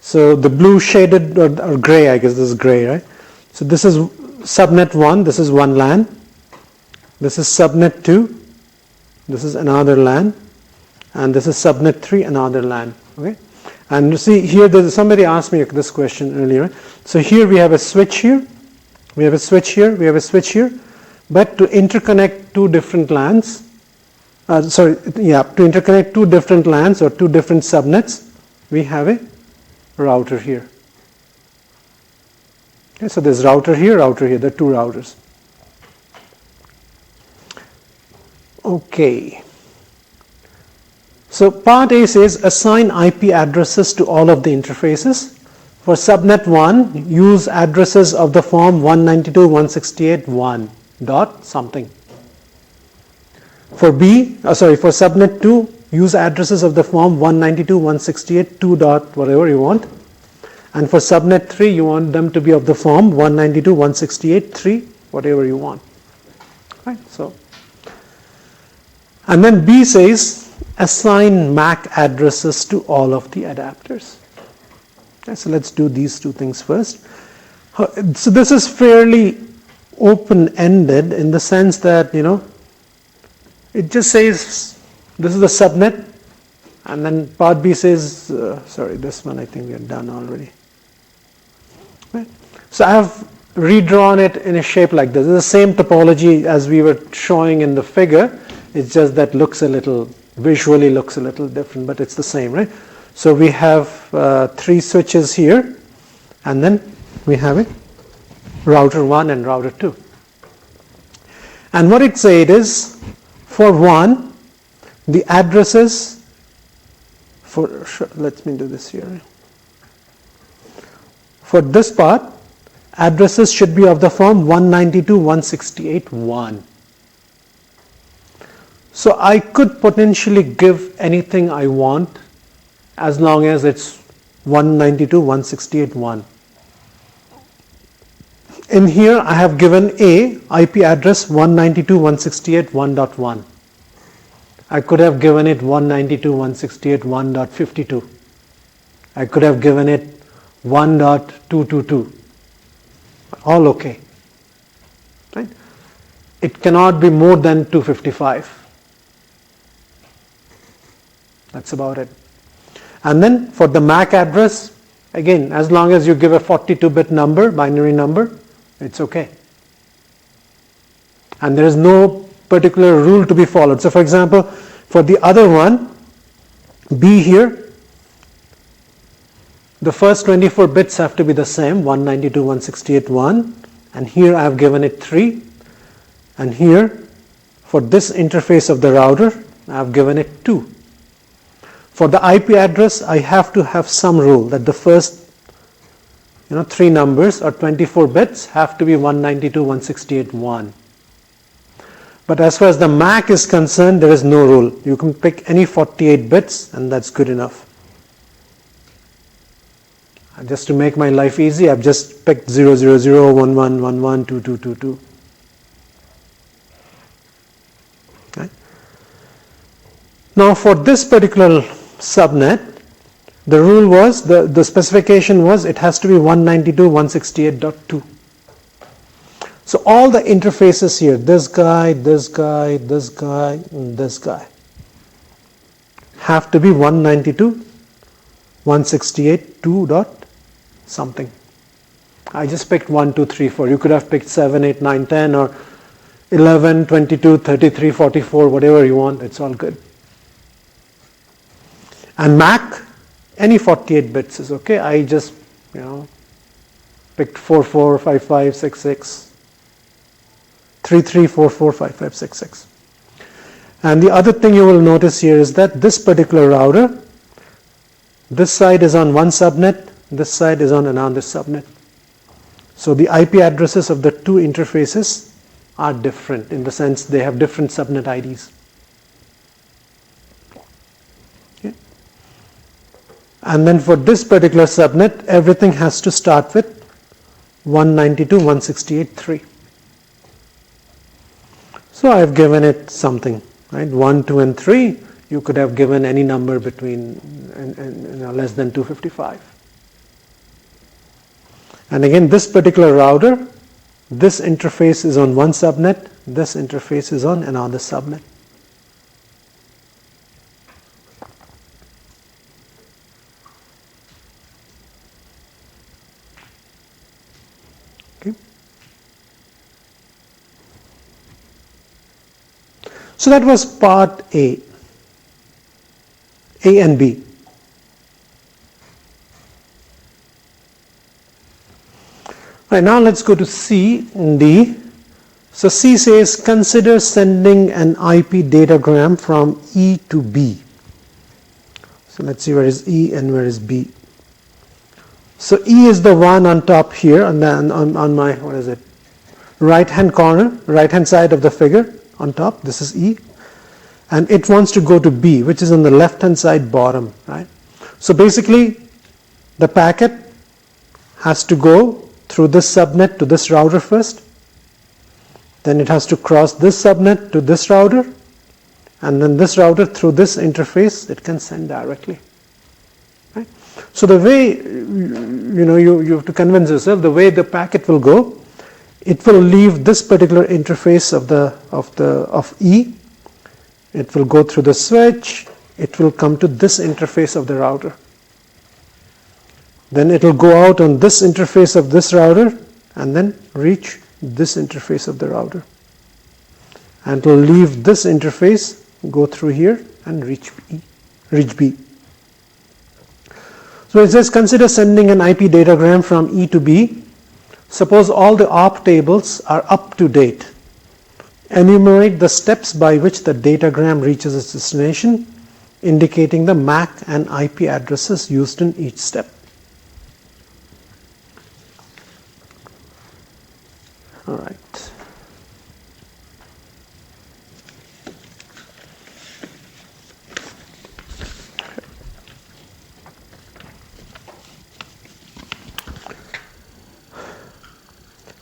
So the blue shaded or gray, I guess this is gray, right? So this is subnet 1, this is one LAN. This is subnet 2, this is another LAN. And this is subnet 3, another LAN. Okay? And you see here, somebody asked me this question earlier. So here we have a switch here, we have a switch here, we have a switch here. But to interconnect 2 different LANs, to interconnect 2 different LANs or 2 different subnets, we have a router here. Okay, so there's router here, there are 2 routers. Okay. So part A says assign IP addresses to all of the interfaces. For subnet 1, use addresses of the form 192.168.1 dot something. For subnet 2, use addresses of the form 192.168.2 dot whatever you want. And for subnet 3, you want them to be of the form 192.168.3 whatever you want. Right? So, and then B says assign MAC addresses to all of the adapters. Okay, so let's do these 2 things first. So this is fairly open-ended in the sense that, it just says this is the subnet, and then part B says, this one I think we are done already. Right. So I have redrawn it in a shape like this. It's the same topology as we were showing in the figure. It's just that visually looks a little different, but it's the same, right? So we have 3 switches here, and then we have a router 1 and router 2. And what it said is, for 1, the addresses let me do this here. For this part, addresses should be of the form 192.168.1. So I could potentially give anything I want as long as it's 192.168.1. In here I have given a IP address 192.168.1.1. I could have given it 192.168.1.52. I could have given it 1.222. All okay. Right? It cannot be more than 255. That's about it. And then for the MAC address, again, as long as you give a 42-bit number, binary number, it's okay. And there is no particular rule to be followed. So for example, for the other one, B here, the first 24 bits have to be the same, 192.168.1, and here I have given it 3, and here for this interface of the router I have given it 2. For the IP address I have to have some rule that the first 3 numbers or 24 bits have to be 192.168.1. But as far as the MAC is concerned, there is no rule. You can pick any 48 bits and that's good enough. Just to make my life easy, I've just picked 000, 11, 11, 2222. Okay. Now for this particular subnet, the rule was, the specification was it has to be 192.168.2. So all the interfaces here, this guy, this guy, this guy, and this guy, have to be 192.168.2 dot something. I just picked 1, 2, 3, 4. You could have picked 7, 8, 9, 10 or 11, 22, 33, 44, whatever you want. It's all good. And MAC, any 48 bits is okay. I just, picked 4, 4, 5, 5, 6, 6, 3, 3, 4, 4, 5, 5, 6, 6. And the other thing you will notice here is that this particular router, this side is on one subnet, this side is on another subnet. So the IP addresses of the two interfaces are different in the sense they have different subnet IDs. Okay. And then for this particular subnet, everything has to start with 192.168.3. So I have given it something, right? 1, 2, and 3. You could have given any number between less than 255. And again, this particular router, this interface is on one subnet, this interface is on another subnet. Okay. So that was part A and B. Right, now let's go to C and D. So C says consider sending an IP datagram from E to B. So let's see where is E and where is B. So E is the one on top here, and then on my, what is it, right hand corner, right hand side of the figure on top, this is E. And it wants to go to B, which is on the left hand side bottom, right? So basically the packet has to go through this subnet to this router first, then it has to cross this subnet to this router, and then this router through this interface it can send directly. Right? So the way you have to convince yourself, the way the packet will go, it will leave this particular interface of E, it will go through the switch, it will come to this interface of the router. Then it will go out on this interface of this router and then reach this interface of the router. And it will leave this interface, go through here and reach B. So it says consider sending an IP datagram from E to B. Suppose all the op tables are up to date. Enumerate the steps by which the datagram reaches its destination, indicating the MAC and IP addresses used in each step. All right.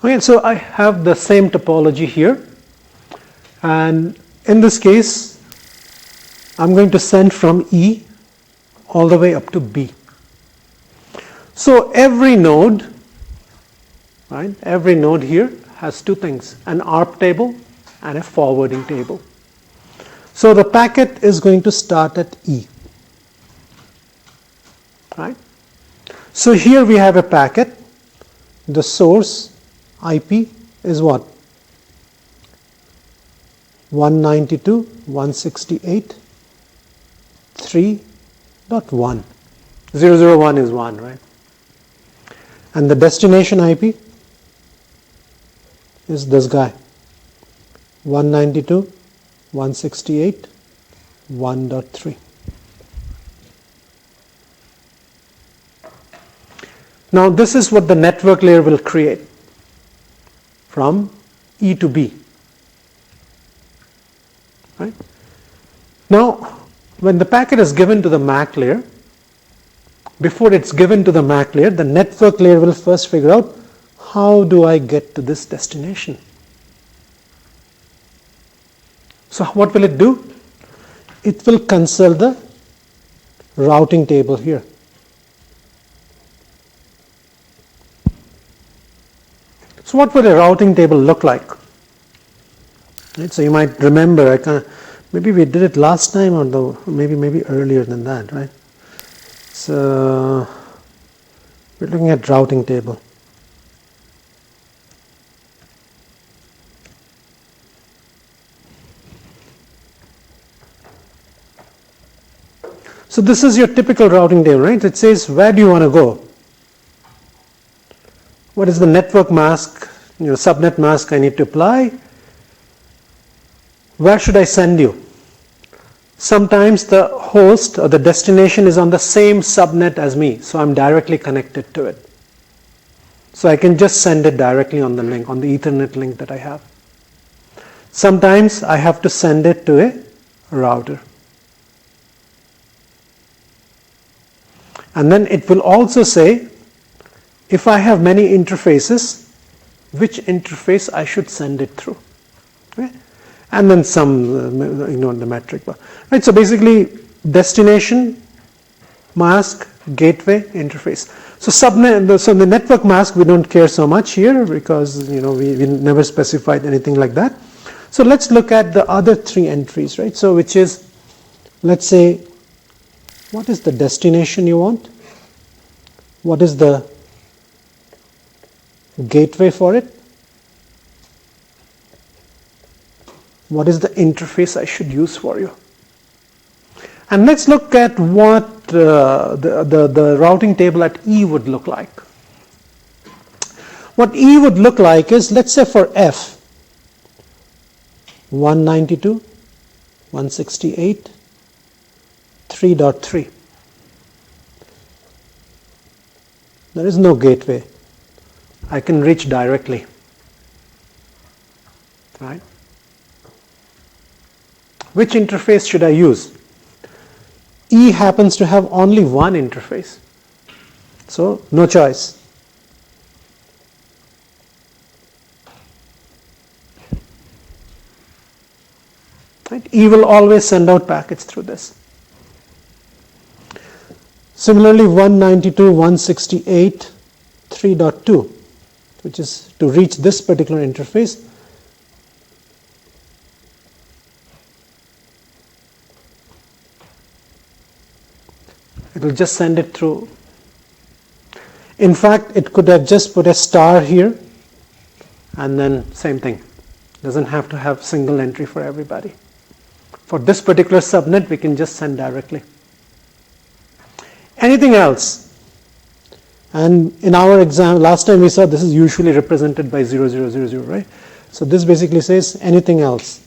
Okay, so I have the same topology here, and in this case I'm going to send from E all the way up to B. So every node, right, every node here has two things, an ARP table and a forwarding table. So the packet is going to start at E, right? So here we have a packet. The source IP is what? 192.168.3.1. 001 is 1, right? And the destination IP is this guy, 192.168.1.3. Now this is what the network layer will create from E to B. Right? Now when the packet is given to the MAC layer, before it's given to the MAC layer, the network layer will first figure out, how do I get to this destination? So what will it do? It will consult the routing table here. So what would a routing table look like? Right, so you might remember, maybe we did it last time, or maybe earlier than that, right? So we're looking at routing table. So this is your typical routing table, right? It says, where do you want to go? What is the network mask, subnet mask I need to apply? Where should I send you? Sometimes the host or the destination is on the same subnet as me, so I'm directly connected to it. So I can just send it directly on the link, on the Ethernet link that I have. Sometimes I have to send it to a router. And then it will also say, if I have many interfaces, which interface I should send it through. Okay? And then some, the metric. Right? So basically, destination, mask, gateway, interface. So so the network mask we don't care so much here, because we never specified anything like that. So let's look at the other three entries, right? So which is, let's say, what is the destination you want? What is the gateway for it? What is the interface I should use for you? And let's look at what the routing table at E would look like. What E would look like is, let's say for F, 192.168.3.3. There is no gateway. I can reach directly. Right? Which interface should I use? E happens to have only one interface. So, no choice. Right? E will always send out packets through this. Similarly, 192.168.3.2, which is to reach this particular interface, it will just send it through. In fact, it could have just put a star here, and then same thing. Doesn't have to have single entry for everybody. For this particular subnet, we can just send directly. Anything else? And in our exam, last time we saw this is usually represented by 0000, right? So this basically says anything else.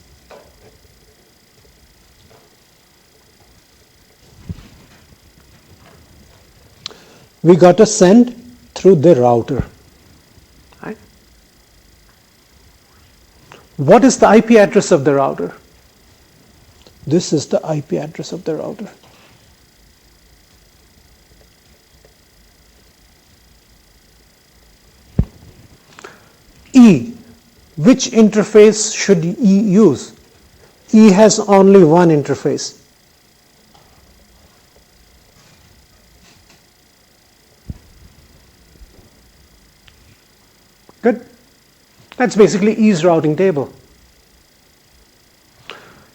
We got to send through the router. Right? What is the IP address of the router? This is the IP address of the router. E, which interface should E use? E has only one interface. Good. That's basically E's routing table.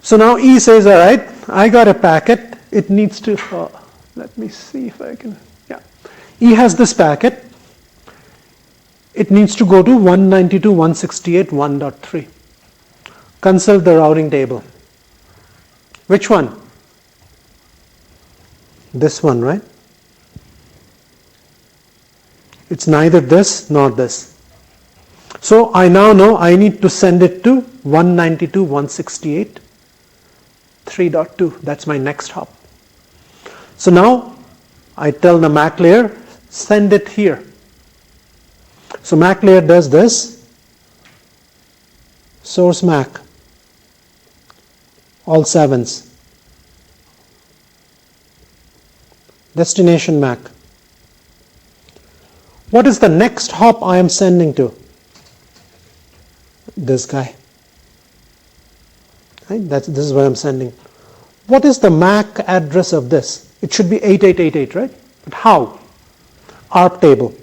So now E says, all right, I got a packet. It needs to, let me see if I can, yeah. E has this packet. It needs to go to 192.168.1.3. Consult the routing table. Which one? This one, right? It's neither this nor this. So I now know I need to send it to 192.168.3.2. That's my next hop. So now I tell the MAC layer, send it here. So MAC layer does this. Source MAC, all 7s. Destination MAC. What is the next hop I am sending to? This guy. Right? This is where I'm sending. What is the MAC address of this? It should be 8888, right? But how? ARP table.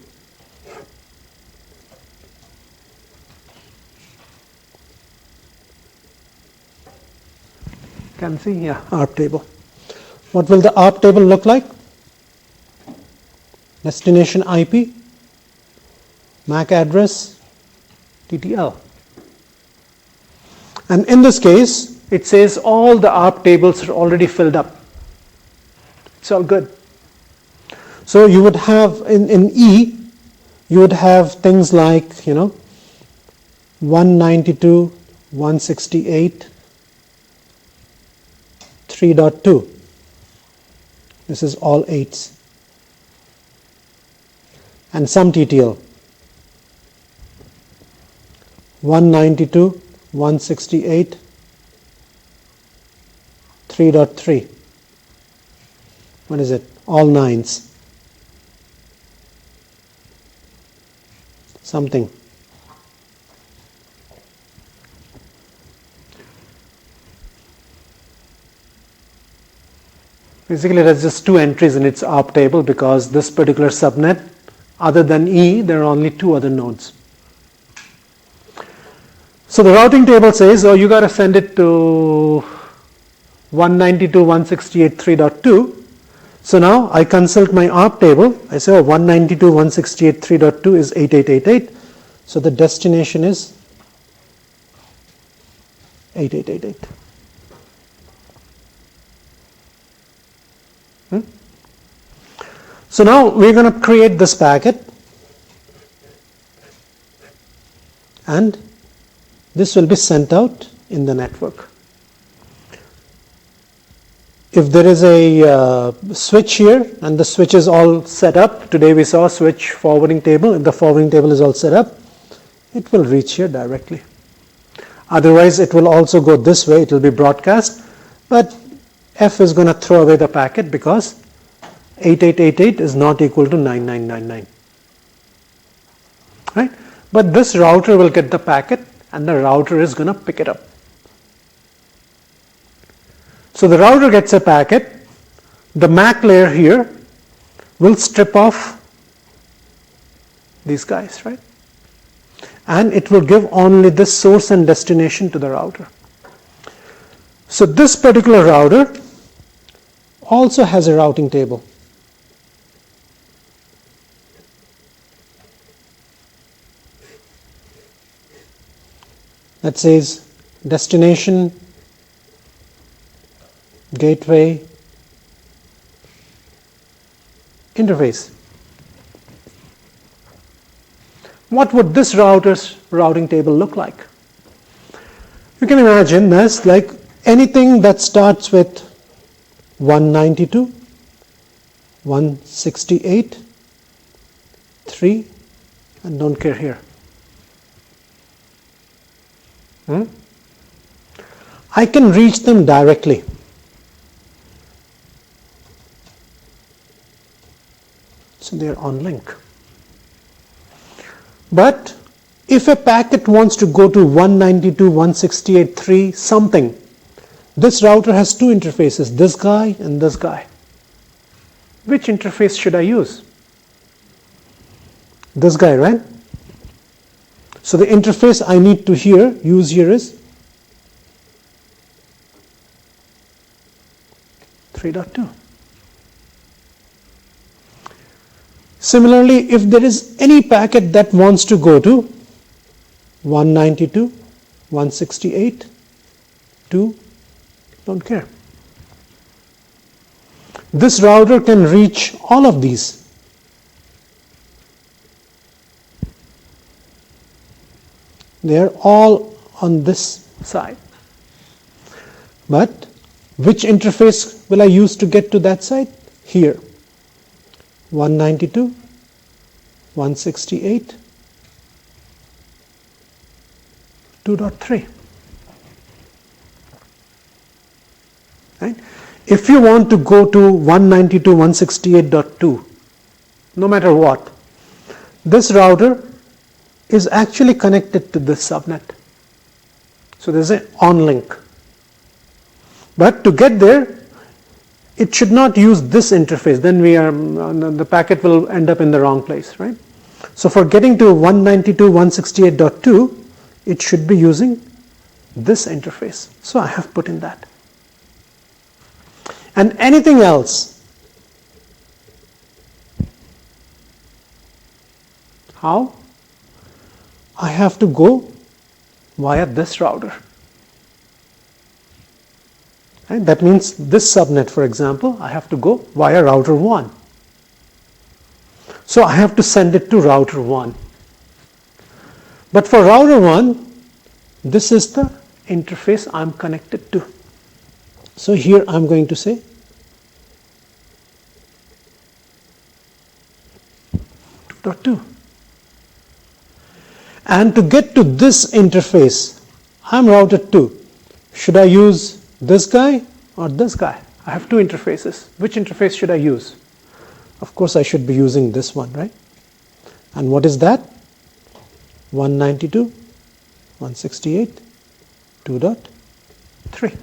Can see here, ARP table. What will the ARP table look like? Destination IP, MAC address, TTL. And in this case, it says all the ARP tables are already filled up. It's all good. So you would have, in E, you would have things like, 192.168, 3.2. This is all 8s. And some TTL. 192.168, 3.3. What is it? All 9s. Something. Basically, there's just 2 entries in its ARP table because this particular subnet, other than E, there are only 2 other nodes. So the routing table says, oh, you got to send it to 192.168.3.2. So now I consult my ARP table. I say, oh, 192.168.3.2 is 8888. So the destination is 8888. So now we're going to create this packet, and this will be sent out in the network. If there is a switch here and the switch is all set up, today we saw switch forwarding table, if the forwarding table is all set up, it will reach here directly. Otherwise it will also go this way, it will be broadcast, but F is going to throw away the packet because 8888 is not equal to 9999. Right? But this router will get the packet and the router is going to pick it up. So the router gets a packet, the MAC layer here will strip off these guys, right? And it will give only the source and destination to the router. So this particular router also has a routing table. That says destination, gateway, interface. What would this router's routing table look like? You can imagine this like anything that starts with 192, 168, 3, and don't care here. I can reach them directly. So they are on link. But if a packet wants to go to 192.168.3 something, this router has two interfaces, this guy and this guy. Which interface should I use? This guy, right? So the interface I need to use here is 3.2. Similarly, if there is any packet that wants to go to 192.168.2, don't care. This router can reach all of these. They are all on this side. But which interface will I use to get to that side? Here. 192.168.2.3. Right? If you want to go to 192.168.2, no matter what, this router is actually connected to this subnet. So there's an on link. But to get there, it should not use this interface. Then the packet will end up in the wrong place, right? So for getting to 192.168.2, it should be using this interface. So I have put in that. And anything else? How? I have to go via this router. Right? That means this subnet, for example, I have to go via router 1. So I have to send it to router 1. But for router 1, this is the interface I'm connected to. So here I'm going to say 2.2. And to get to this interface, I'm routed to. Should I use this guy or this guy? I have two interfaces. Which interface should I use? Of course, I should be using this one, right? And what is that? 192.168.2.3.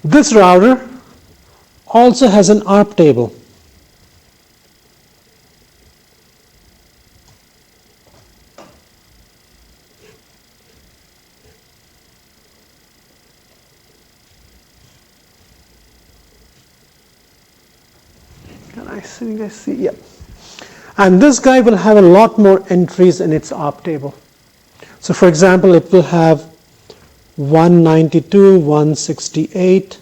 This router also has an ARP table. Can I see? You guys see? Yeah. And this guy will have a lot more entries in its ARP table. So for example, it will have 192.168.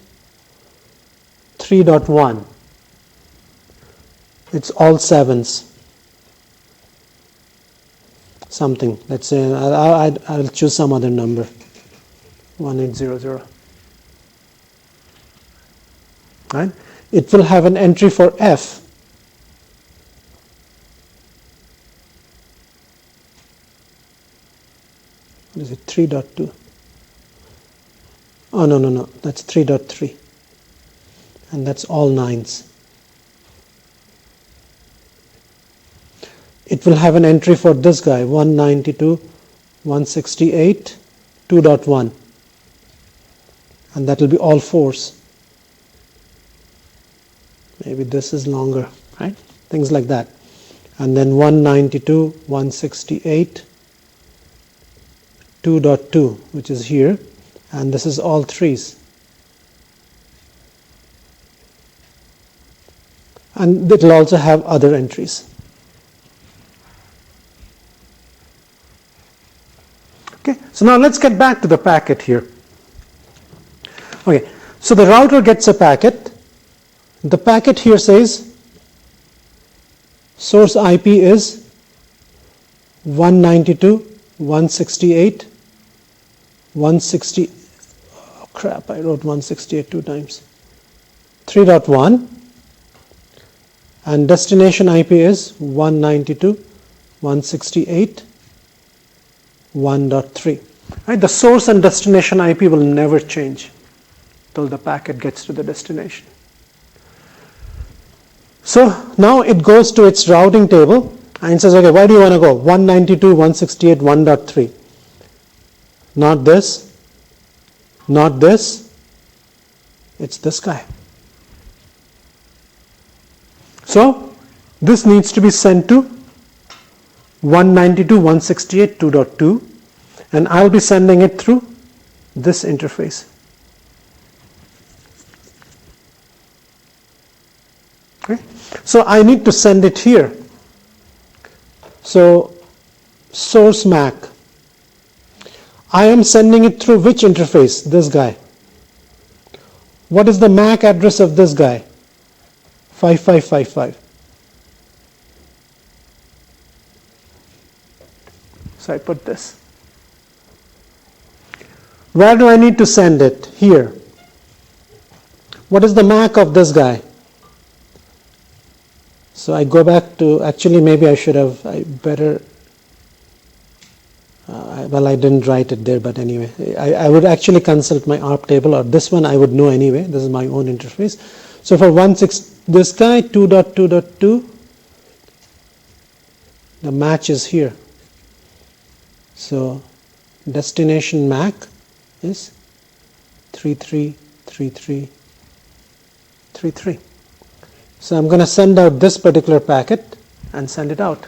3.1. It's all sevens. Something. Let's say I'll choose some other number. 1800. Right? It will have an entry for F. What is it? 3.2. Oh, no. That's 3.3. And that's all nines. It will have an entry for this guy, 192.168, 2.1. And that will be all fours. Maybe this is longer, right? Things like that. And then 192.168, 2.2, which is here. And this is all threes. And it will also have other entries. Okay, so now let's get back to the packet here. Okay, so the router gets a packet. The packet here says source IP is 192.168.160. Oh crap, I wrote 168 two times. 3.1. And destination IP is 192.168.1.3. Right? The source and destination IP will never change till the packet gets to the destination. So now it goes to its routing table and it says, okay, where do you want to go? 192.168.1.3. Not this, not this, it's this guy. So this needs to be sent to 192.168.2.2 and I'll be sending it through this interface. Okay. So I need to send it here. So source MAC. I am sending it through which interface? This guy. What is the MAC address of this guy? 5555. So I put this. Where do I need to send it? Here. What is the MAC of this guy? So I go back to, actually maybe I should have, well, I didn't write it there, but anyway, I would actually consult my ARP table, or this one I would know anyway. This is my own interface. So for this guy, 2.2.2, the match is here. So destination MAC is 333333. So I'm going to send out this particular packet and send it out.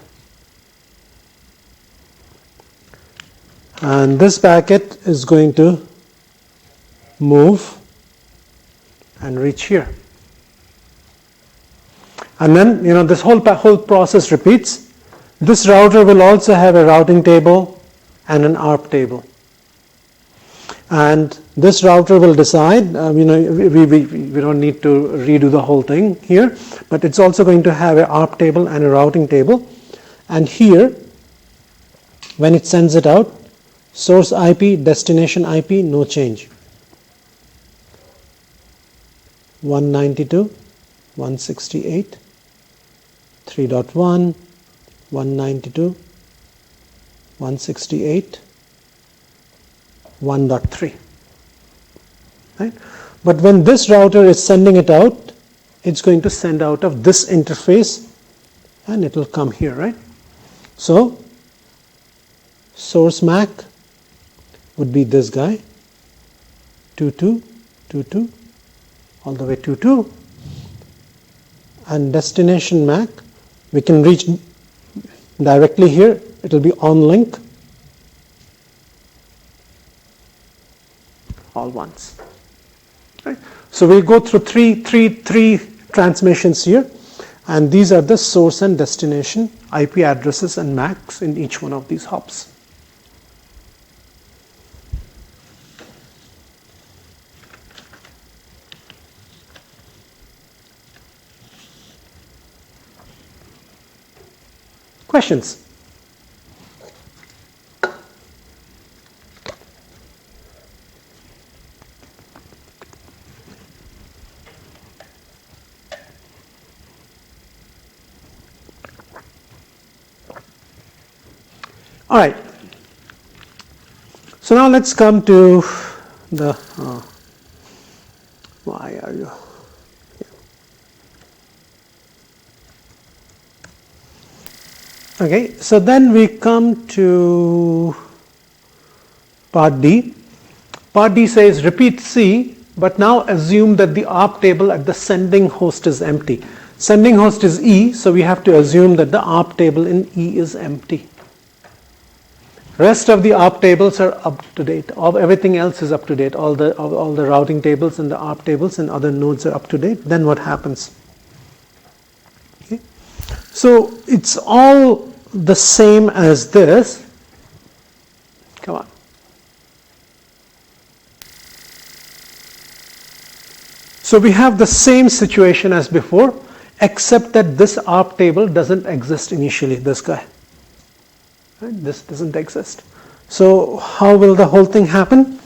And this packet is going to move and reach here. And then, this whole process repeats. This router will also have a routing table and an ARP table. And this router will decide, we don't need to redo the whole thing here, but it's also going to have an ARP table and a routing table. And here, when it sends it out, source IP, destination IP, no change. 192.168, 3.1, 192.168, 1.3. Right? But when this router is sending it out, it's going to send out of this interface and it will come here, right? So source MAC would be this guy, 2222, all the way 22, and destination MAC we can reach directly here. It will be on link, all ones. Right? So we'll go through three transmissions here, and these are the source and destination IP addresses and MACs in each one of these hops. Questions? All right. So now let's come to the why are you? Okay, so then we come to part D. Part D says repeat C, but now assume that the ARP table at the sending host is empty. Sending host is E, so we have to assume that the ARP table in E is empty. Rest of the ARP tables are up to date. Everything else is up to date. All the routing tables and the ARP tables and other nodes are up to date. Then what happens? Okay. So it's all the same as this. Come on. So we have the same situation as before, except that this ARP table doesn't exist initially, this guy. Right? This doesn't exist. So how will the whole thing happen?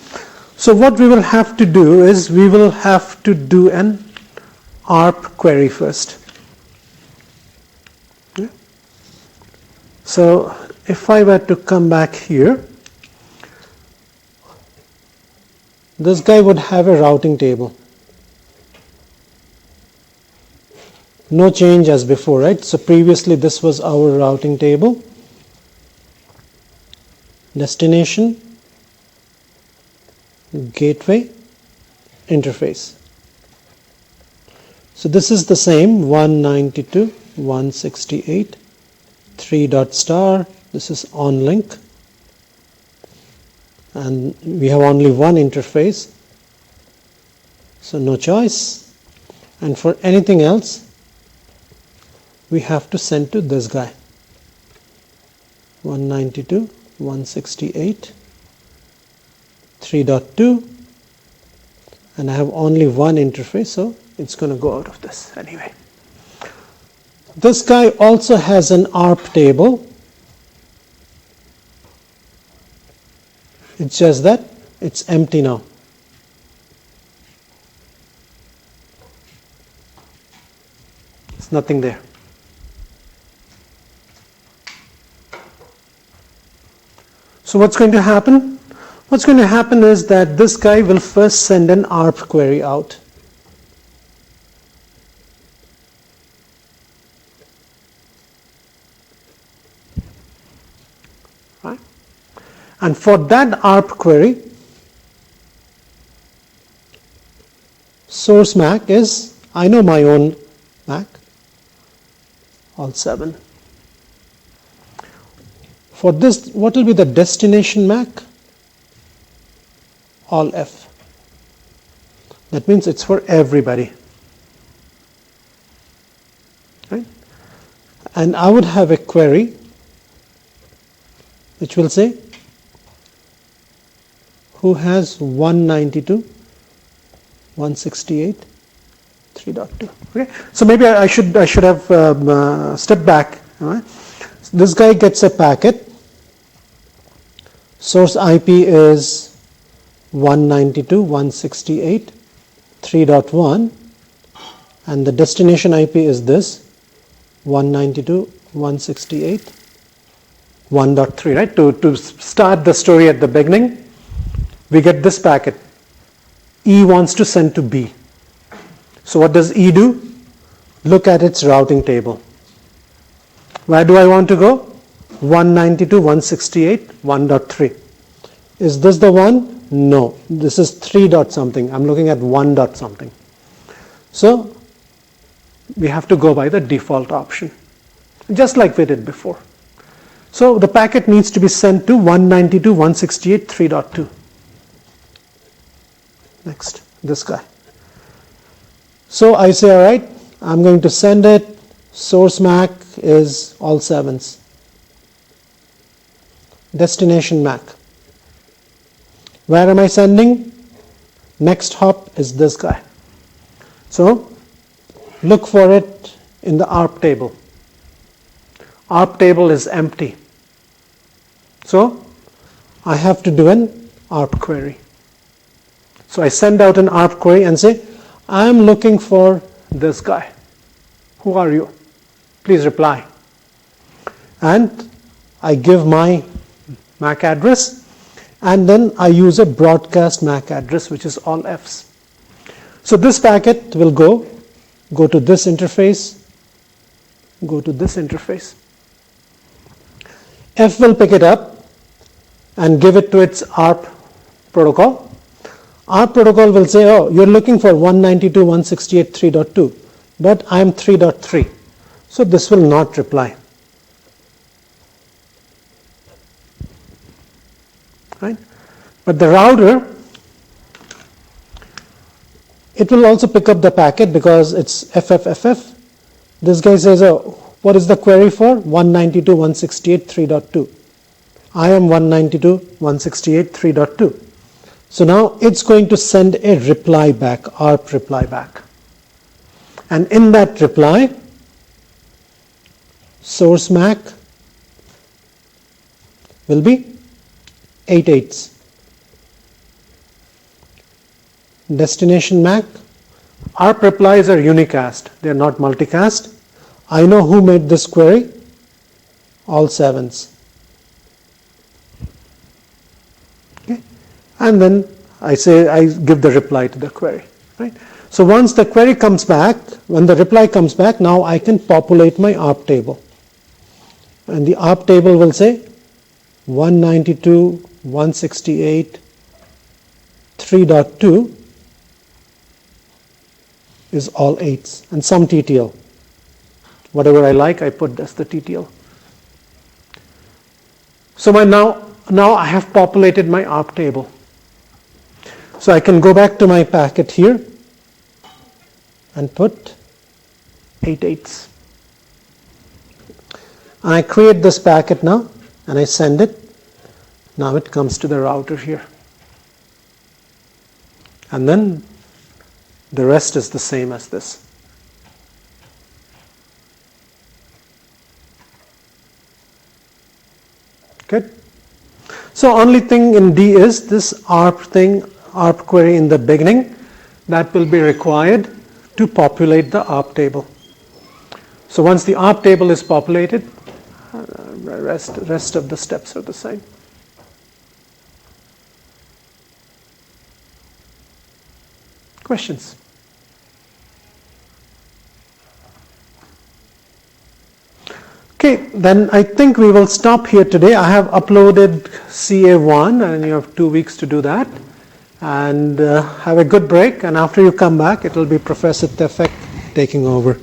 So what we will have to do is we will have to do an ARP query first. Okay. So if I were to come back here, this guy would have a routing table. No change as before, right? So previously this was our routing table. Destination, gateway, interface. So this is the same 192.168 3 dot star. This is on link, and we have only one interface, so no choice. And for anything else we have to send to this guy 192.168 3.2, and I have only one interface, so it's going to go out of this anyway. This guy also has an ARP table. It's just that it's empty now. There's nothing there. So what's going to happen? What's going to happen is that this guy will first send an ARP query out. Right? And for that ARP query, source MAC is, I know my own MAC, all 7. For this, what will be the destination MAC? All F. That means it's for everybody. Right? And I would have a query which will say who has 192.168 3.2. Okay, so maybe I should have stepped back. All right? So this guy gets a packet. Source IP is 192.168 3.1, and the destination IP is this 192.168 1.3. Right? To start the story at the beginning, we get this packet. E wants to send to B. So what does E do? Look at its routing table. Where do I want to go? 192.168 1.3. Is this the one? No. This is 3 dot something. I'm looking at 1 dot something. So we have to go by the default option, just like we did before. So the packet needs to be sent to 192.168 3.2. Next, this guy. So I say, all right, I'm going to send it. Source MAC is all 7s. Destination MAC. Where am I sending? Next hop is this guy. So look for it in the ARP table. ARP table is empty. So I have to do an ARP query. So I send out an ARP query and say, I'm looking for this guy. Who are you? Please reply. And I give my MAC address, and then I use a broadcast MAC address, which is all Fs. So this packet will go to this interface, go to this interface. F will pick it up and give it to its ARP protocol. ARP protocol will say, oh, you're looking for 192.168 3.2, but I'm 3.3. So this will not reply. Right? But the router, it will also pick up the packet because it's FFFF. This guy says, oh, what is the query for? 192.168 3.2. I am 192.168 3.2. So now it's going to send a reply back, ARP reply back. And in that reply, source MAC will be 8 8s. Destination MAC, ARP replies are unicast, they are not multicast. I know who made this query, all 7s. Okay. And then I give the reply to the query. right? So once the query comes back, when the reply comes back, now I can populate my ARP table. And the ARP table will say 192, 168, 3.2 is all 8s and some TTL. Whatever I like, I put as the TTL. So now I have populated my ARP table. So I can go back to my packet here and put 8 8s. And I create this packet now and I send it. Now it comes to the router here. And then the rest is the same as this. Good. So only thing in D is this ARP query in the beginning that will be required to populate the ARP table. So once the ARP table is populated, the rest of the steps are the same. Questions? Okay, then I think we will stop here today. I have uploaded CA1 and you have 2 weeks to do that. And have a good break, and after you come back, it will be Professor Tefek taking over.